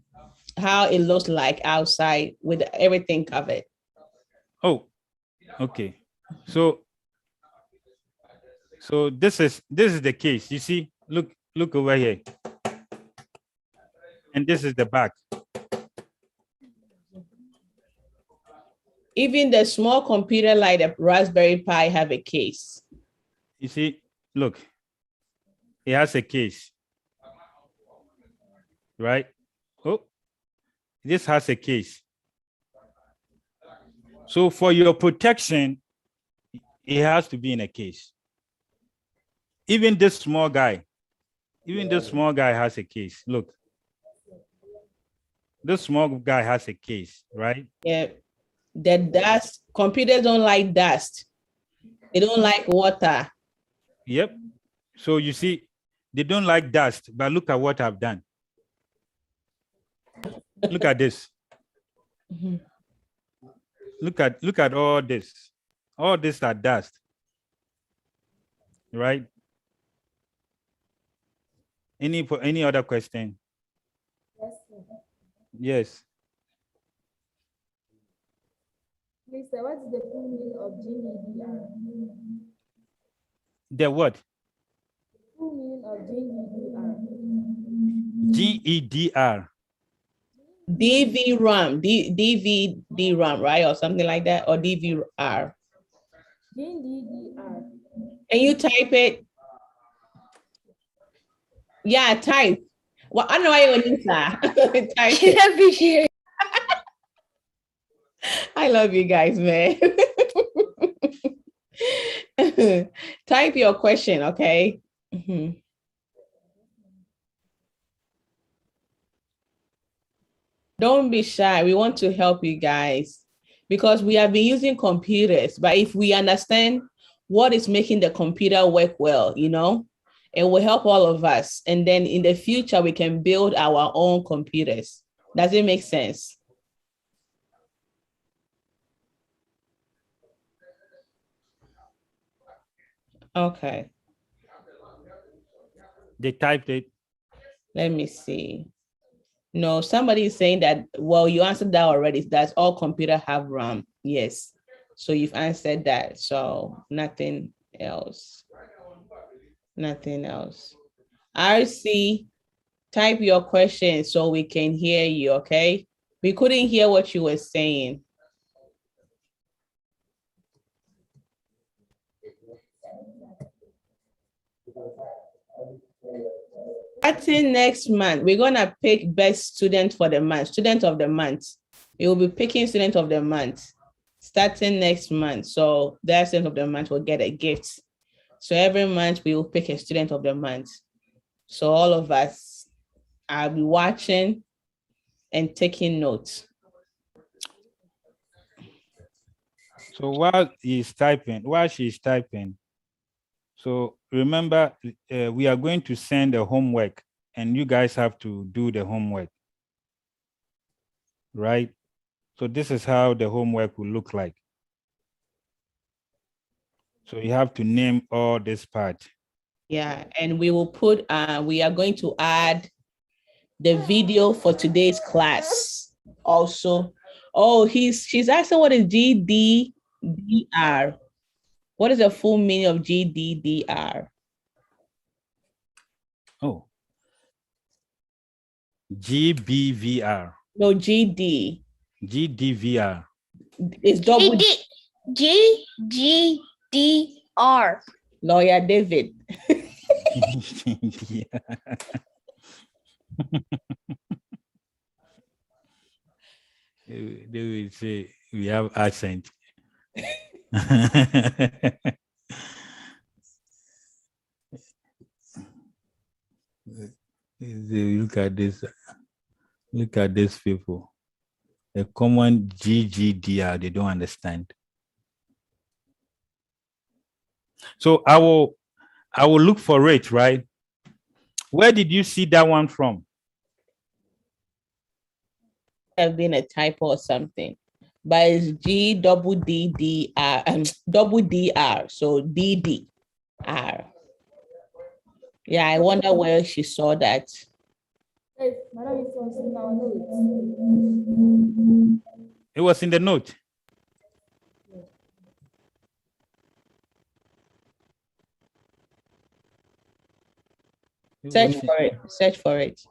how it looks like outside with everything covered? Oh, okay. So this is the case. You see, look over here. And this is the back. Even the small computer like the Raspberry Pi have a case. You see, look, it has a case, right? Oh, this has a case. So for your protection, it has to be in a case. Even this small guy, has a case. Look, this small guy has a case, right? Yeah. The dust, computers don't like dust. They don't like water. Yep. So you see, they don't like dust, but look at what I've done. Look at this. Mm-hmm. Look at all this. All this are dust. Right? Any other question? Yes, sir. Yes. Please, sir, what is the full meaning of GDDR? The what? The full meaning of GEDR. DV-RAM, DVD-RAM, right? Or something like that, or DVR. GDDR. Can you type it? Yeah, type. Well, I don't know why you need that. Type it. I love you guys, man. Type your question, okay? Mm-hmm. Don't be shy. We want to help you guys because we have been using computers, but if we understand what is making the computer work well, you know, it will help all of us. And then in the future, we can build our own computers. Does it make sense? Okay. They typed it. Let me see. No, somebody is saying that, well, you answered that already. That's all computers have RAM. Yes. So you've answered that. So nothing else. Nothing else. RC, type your question so we can hear you, okay? We couldn't hear what you were saying. Starting next month, we're gonna pick best student for the month, student of the month. We will be picking student of the month starting next month. So that student of the month will get a gift. So every month we will pick a student of the month. So all of us, I'll be watching and taking notes. So while she's typing, so remember, we are going to send a homework and you guys have to do the homework, right? So this is how the homework will look like. So you have to name all this part. Yeah, and we will put, we are going to add the video for today's class also. Oh, she's asking what is GDDR? What is the full meaning of GDDR? Oh, GBVR. No, GD. GDVR. It's double GGDR. Lawyer David. They will say we have accent. Look at this. Look at these people. A common GGDR, they don't understand. So I will look for it, right? Where did you see that one from? Have been a typo or something, but it's GDDR, double DR, so DDR. Yeah, I wonder where she saw that. It was in the note. Search for it. Search for it.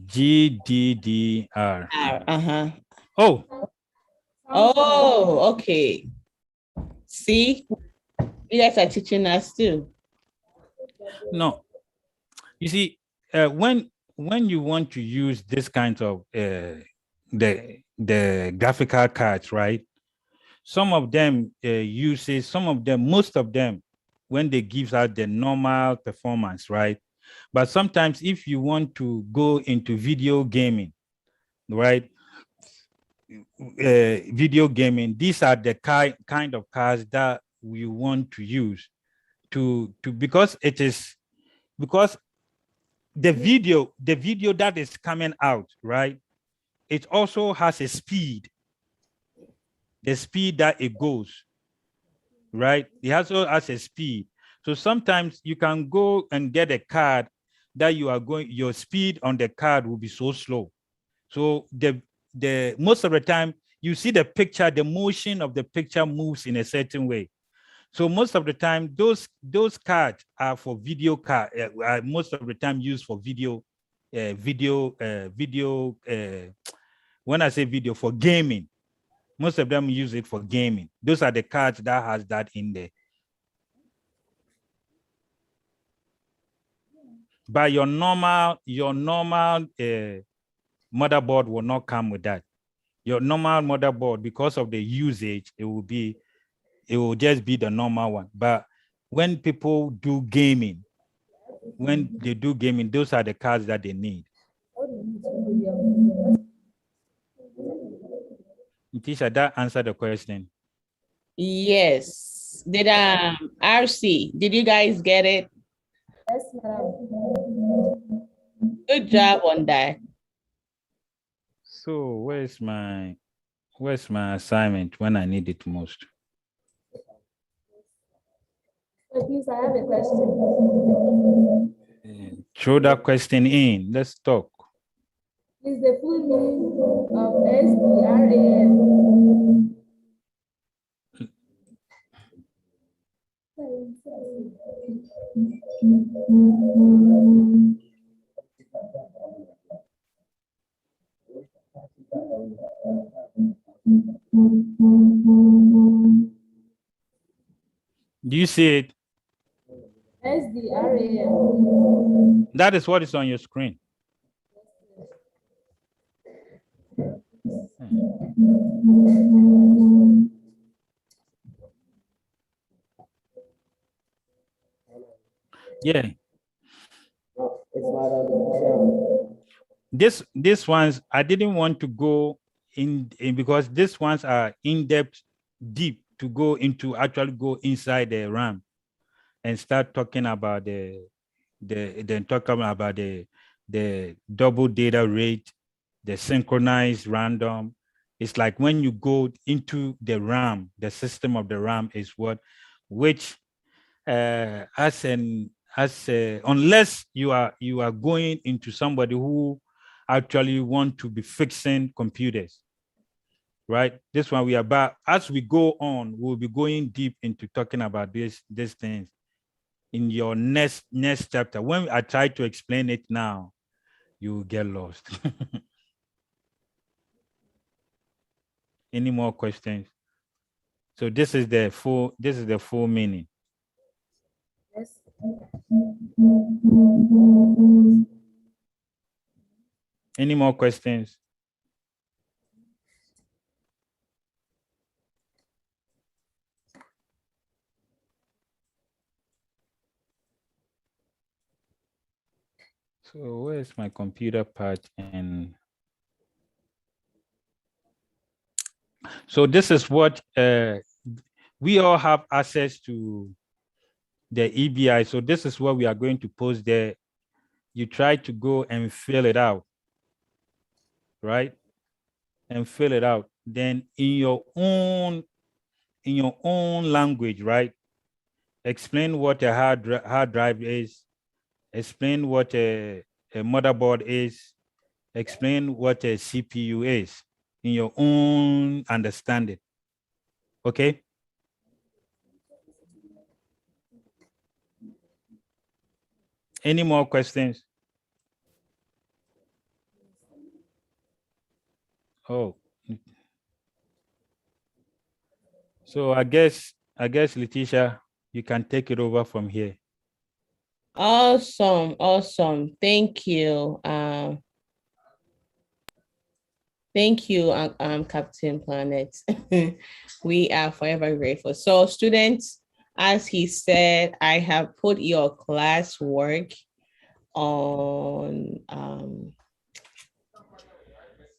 GDDR. Oh. Oh, okay. See, you guys are teaching us too. No, you see, when you want to use this kind of the graphical cards, right? Some of them uses, some of them, most of them, when they give out the normal performance, right? But sometimes if you want to go into video gaming, right? Video gaming, these are the kind of cards that we want to use to because it is, because the video that is coming out, right? It also has a speed, the speed that it goes, right? It also has a speed. So sometimes you can go and get a card that you are going, your speed on the card will be so slow. So the most of the time you see the picture, the motion of the picture moves in a certain way. So most of the time, those cards are for video card. Most of the time used for video. When I say video, for gaming, most of them use it for gaming. Those are the cards that has that in there. But your normal motherboard will not come with that. Your normal motherboard, because of the usage, it will just be the normal one. But when people do gaming, those are the cards that they need. Tisha, that answered the question. Yes. Did RC, did you guys get it? Yes, madam. Good job on that. So where's my assignment when I need it most? Please, I have a question. Throw that question in. Let's talk. Is the full meaning of SDRAM? Do you see it? SDRAM. That is what is on your screen. Yeah. This ones I didn't want to go in because these ones are in-depth, deep to go into, actually go inside the RAM and start talking about the double data rate, the synchronized random. It's like when you go into the RAM, the system of the RAM is which unless you are going into somebody who actually want to be fixing computers, right? This one we are about, as we go on, we'll be going deep into talking about these things in your next chapter. When I try to explain it now, you will get lost. Any more questions? So this is the full meaning. Yes. Any more questions? So where's my computer part? And so this is what we all have access to the EBI. So this is what we are going to post there. You try to go and fill it out, right? And fill it out. Then in your own language, right? Explain what a hard drive is. Explain what a motherboard is. Explain what a CPU is in your own understanding. Okay? Any more questions? Oh. So I guess Letitia, you can take it over from here. Awesome. Thank you. Thank you, Captain Planet. We are forever grateful. So students, as he said, I have put your classwork on,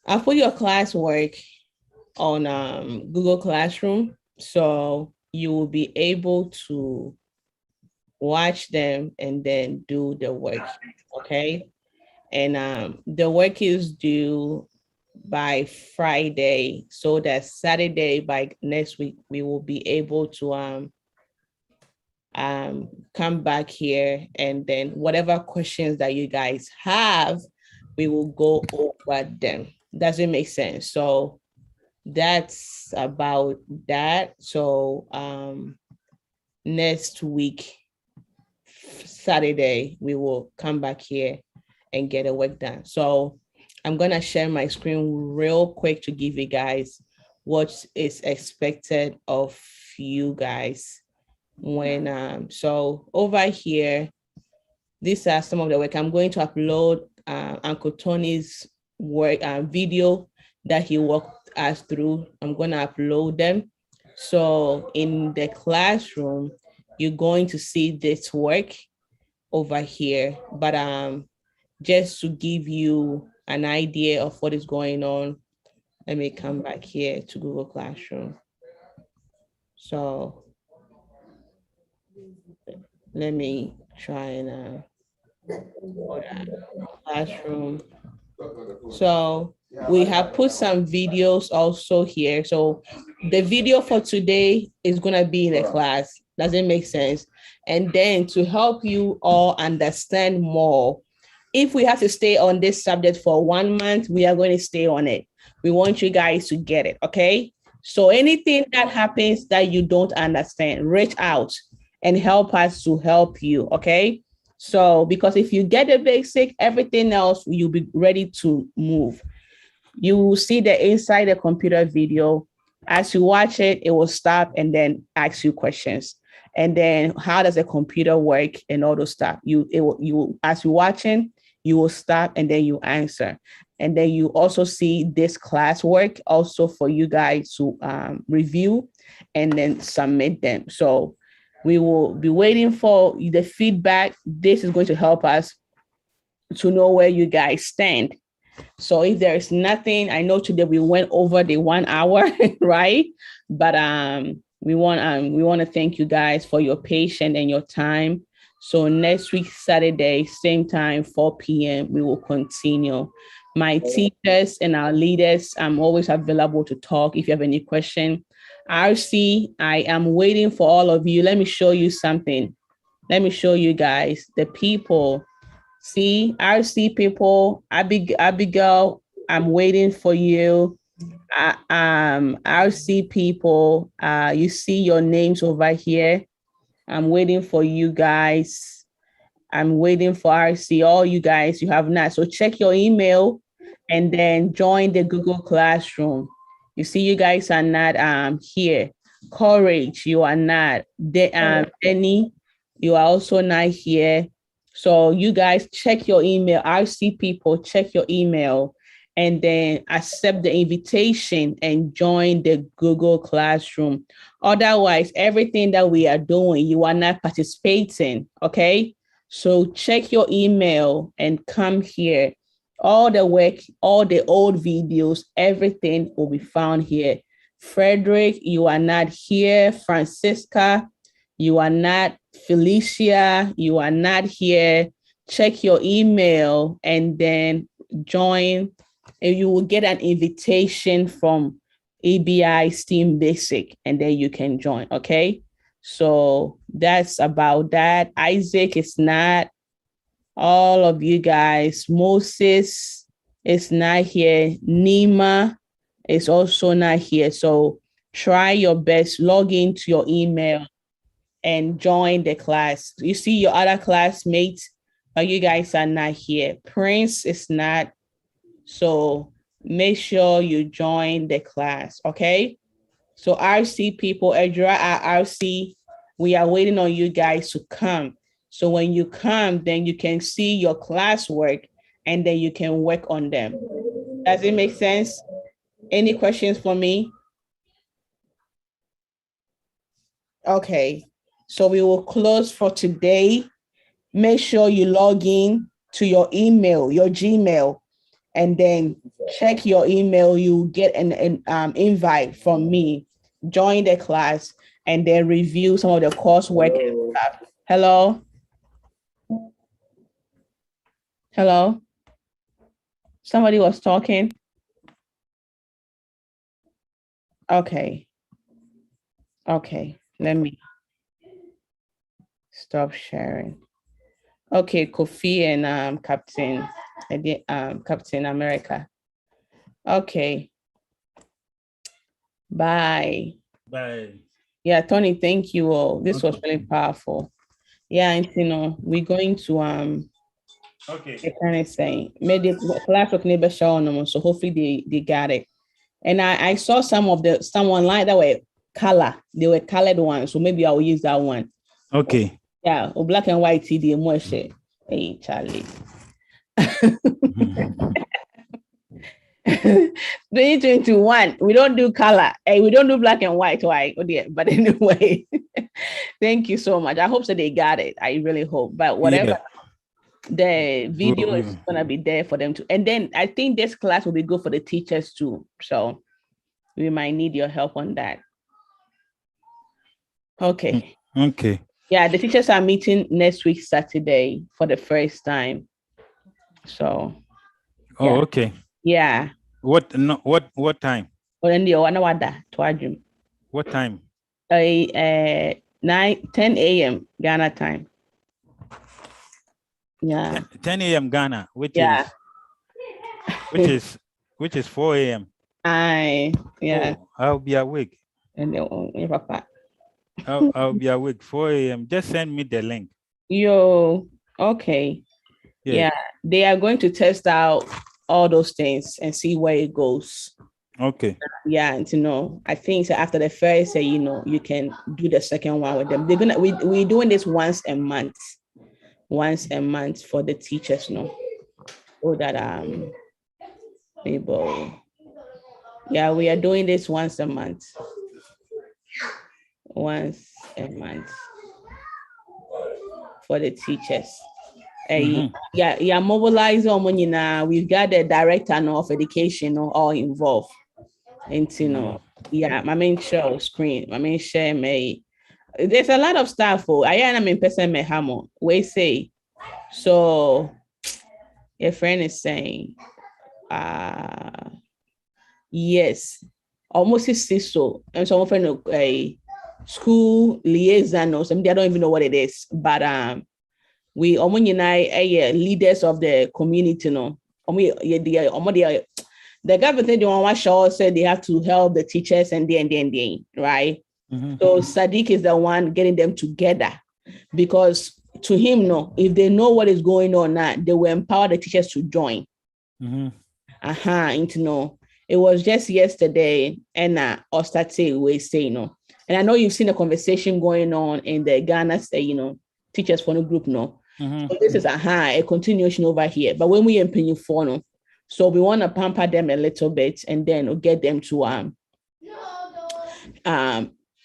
I'll put your classwork on Google Classroom. So you will be able to watch them and then do the work, okay? And the work is due by Friday, so that Saturday by next week we will be able to come back here, and then whatever questions that you guys have, we will go over them. Does it make sense? So that's about that. So next week, Saturday, we will come back here and get the work done. So I'm gonna share my screen real quick to give you guys what is expected of you guys when so over here, these are some of the work. I'm going to upload Uncle Tony's work video that he walked us through. I'm gonna upload them. So in the classroom, you're going to see this work over here, but just to give you an idea of what is going on, let me come back here to Google Classroom. So let me try and Classroom. So we have put some videos also here. So the video for today is gonna be in the class. Does it make sense? And then to help you all understand more, if we have to stay on this subject for 1 month, we are going to stay on it. We want you guys to get it, okay? So anything that happens that you don't understand, reach out and help us to help you, okay? So, because if you get the basic, everything else, you'll be ready to move. You will see the inside the computer video. As you watch it, it will stop and then ask you questions. And then how does the computer work and all those stuff. As you're watching, you will stop and then you answer. And then you also see this classwork also for you guys to review and then submit them. So we will be waiting for the feedback. This is going to help us to know where you guys stand. So if there is nothing, I know today we went over the 1 hour, right? But we want to thank you guys for your patience and your time. So next week, Saturday, same time, 4 p.m., we will continue. My teachers and our leaders, I'm always available to talk if you have any question. RC, I am waiting for all of you. Let me show you something. Let me show you guys the people. See, RC people, Abigail, I'm waiting for you. RC people, you see your names over here. I'm waiting for you guys. I'm waiting for RC. All you guys, you have not. So check your email and then join the Google Classroom. You see, you guys are not here. Courage, you are not. Denny, you are also not here. So you guys check your email. RC people, check your email and then accept the invitation and join the Google Classroom. Otherwise, everything that we are doing, you are not participating, okay? So check your email and come here. All the work, all the old videos, everything will be found here. Frederick, you are not here. Francisca, you are not. Felicia, you are not here. Check your email and then join. And you will get an invitation from ABI STEAM Basic and then you can join, okay? So that's about that. Isaac is not. All of you guys. Moses is not here. Nima is also not here. So try your best, log into your email and join the class. You see your other classmates, but you guys are not here. Prince is not. So make sure you join the class, okay? So RC people, Edra at RC, we are waiting on you guys to come. So when you come, then you can see your classwork and then you can work on them. Does it make sense? Any questions for me? Okay, so we will close for today. Make sure you log in to your email, your Gmail, and then check your email. You get an invite from me. Join the class and then review some of the coursework and stuff. Hello? Hello? Somebody was talking? Okay. Okay, let me stop sharing. Okay, Kofi and Captain America. Okay. Bye. Bye. Yeah, Tony, thank you all. This was really powerful. Yeah, and we're going to okay. I kind of saying maybe class of neighbor show them, so hopefully they got it. And I saw some online that were color. They were colored ones, so maybe I'll use that one. Okay. Yeah, or black and white TD more share. Hey, Charlie. 2021, we don't do color. Hey, we don't do black and white. Why? Oh dear. But anyway, thank you so much. I hope that they got it. I really hope. But whatever, the video is gonna be there for them to. And then I think this class will be good for the teachers too. So we might need your help on that. Okay. Okay. Yeah, the teachers are meeting next week, Saturday, for the first time. So. Oh, yeah. Okay. Yeah. What time? What time? Uh, 10 a.m. Ghana time. Yeah. 10 a.m. Ghana, which is 4 a.m. Yeah. Oh, I'll be awake. And then, Papa. I'll be awake 4 a.m. Just send me the link. Yo, okay. Yeah, they are going to test out all those things and see where it goes. Okay. Yeah, and I think so after the first, you can do the second one with them. We're doing this once a month for the teachers, so that able. Yeah, we are doing this once a month for the teachers. Yeah, mobilize on we've got the director of education all involved. And my main show screen, my main share may. There's a lot of stuff. I am in person me hamo. We say so. Your friend is saying, yes, almost is so. And some friend a school liaison or something. I don't even know what it is, but we leaders of the community, the government don't want to said they have to help the teachers and right? Mm-hmm. So Sadiq is the one getting them together because to him, if they know what is going on now, they will empower the teachers to join. Mm-hmm. It was just yesterday, and Ostate we say, and I know you've seen a conversation going on in the Ghana, teachers for the group, Mm-hmm. So this is a continuation over here. But when we empower for so we want to pamper them a little bit and then get them to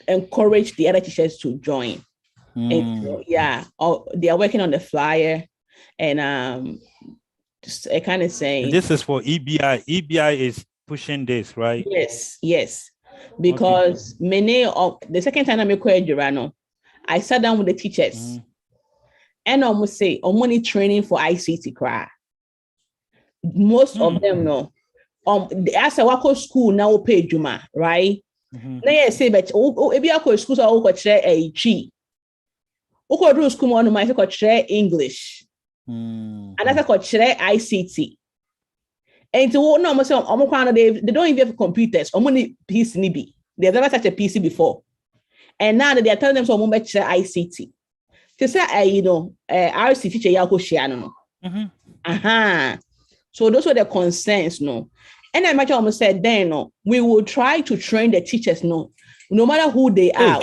encourage the other teachers to join. And they are working on the flyer and just kind of saying and this is for EBI. EBI is pushing this, right? Yes. Because many of the second time I sat down with the teachers and almost say money training for ICT cry. Most of them as a wako school now pay Juma, right? Now say but if you go school so go share a chi. Uko do school one my go share English. And that's go share ICT. And to no say they don't even have computers. Money PC nibi. They've never touched a PC before. And now they are telling them so much share ICT. To say RC teacher ya go share no. So those were the concerns, And I imagine almost said then, we will try to train the teachers, no matter who they are.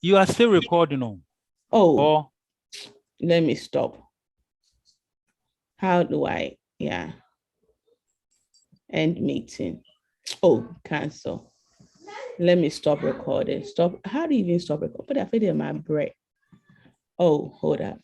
You are still recording, Let me stop. How do I? End meeting. Cancel. Let me stop recording. Stop. How do you even stop recording? Put that video in my break. Hold up.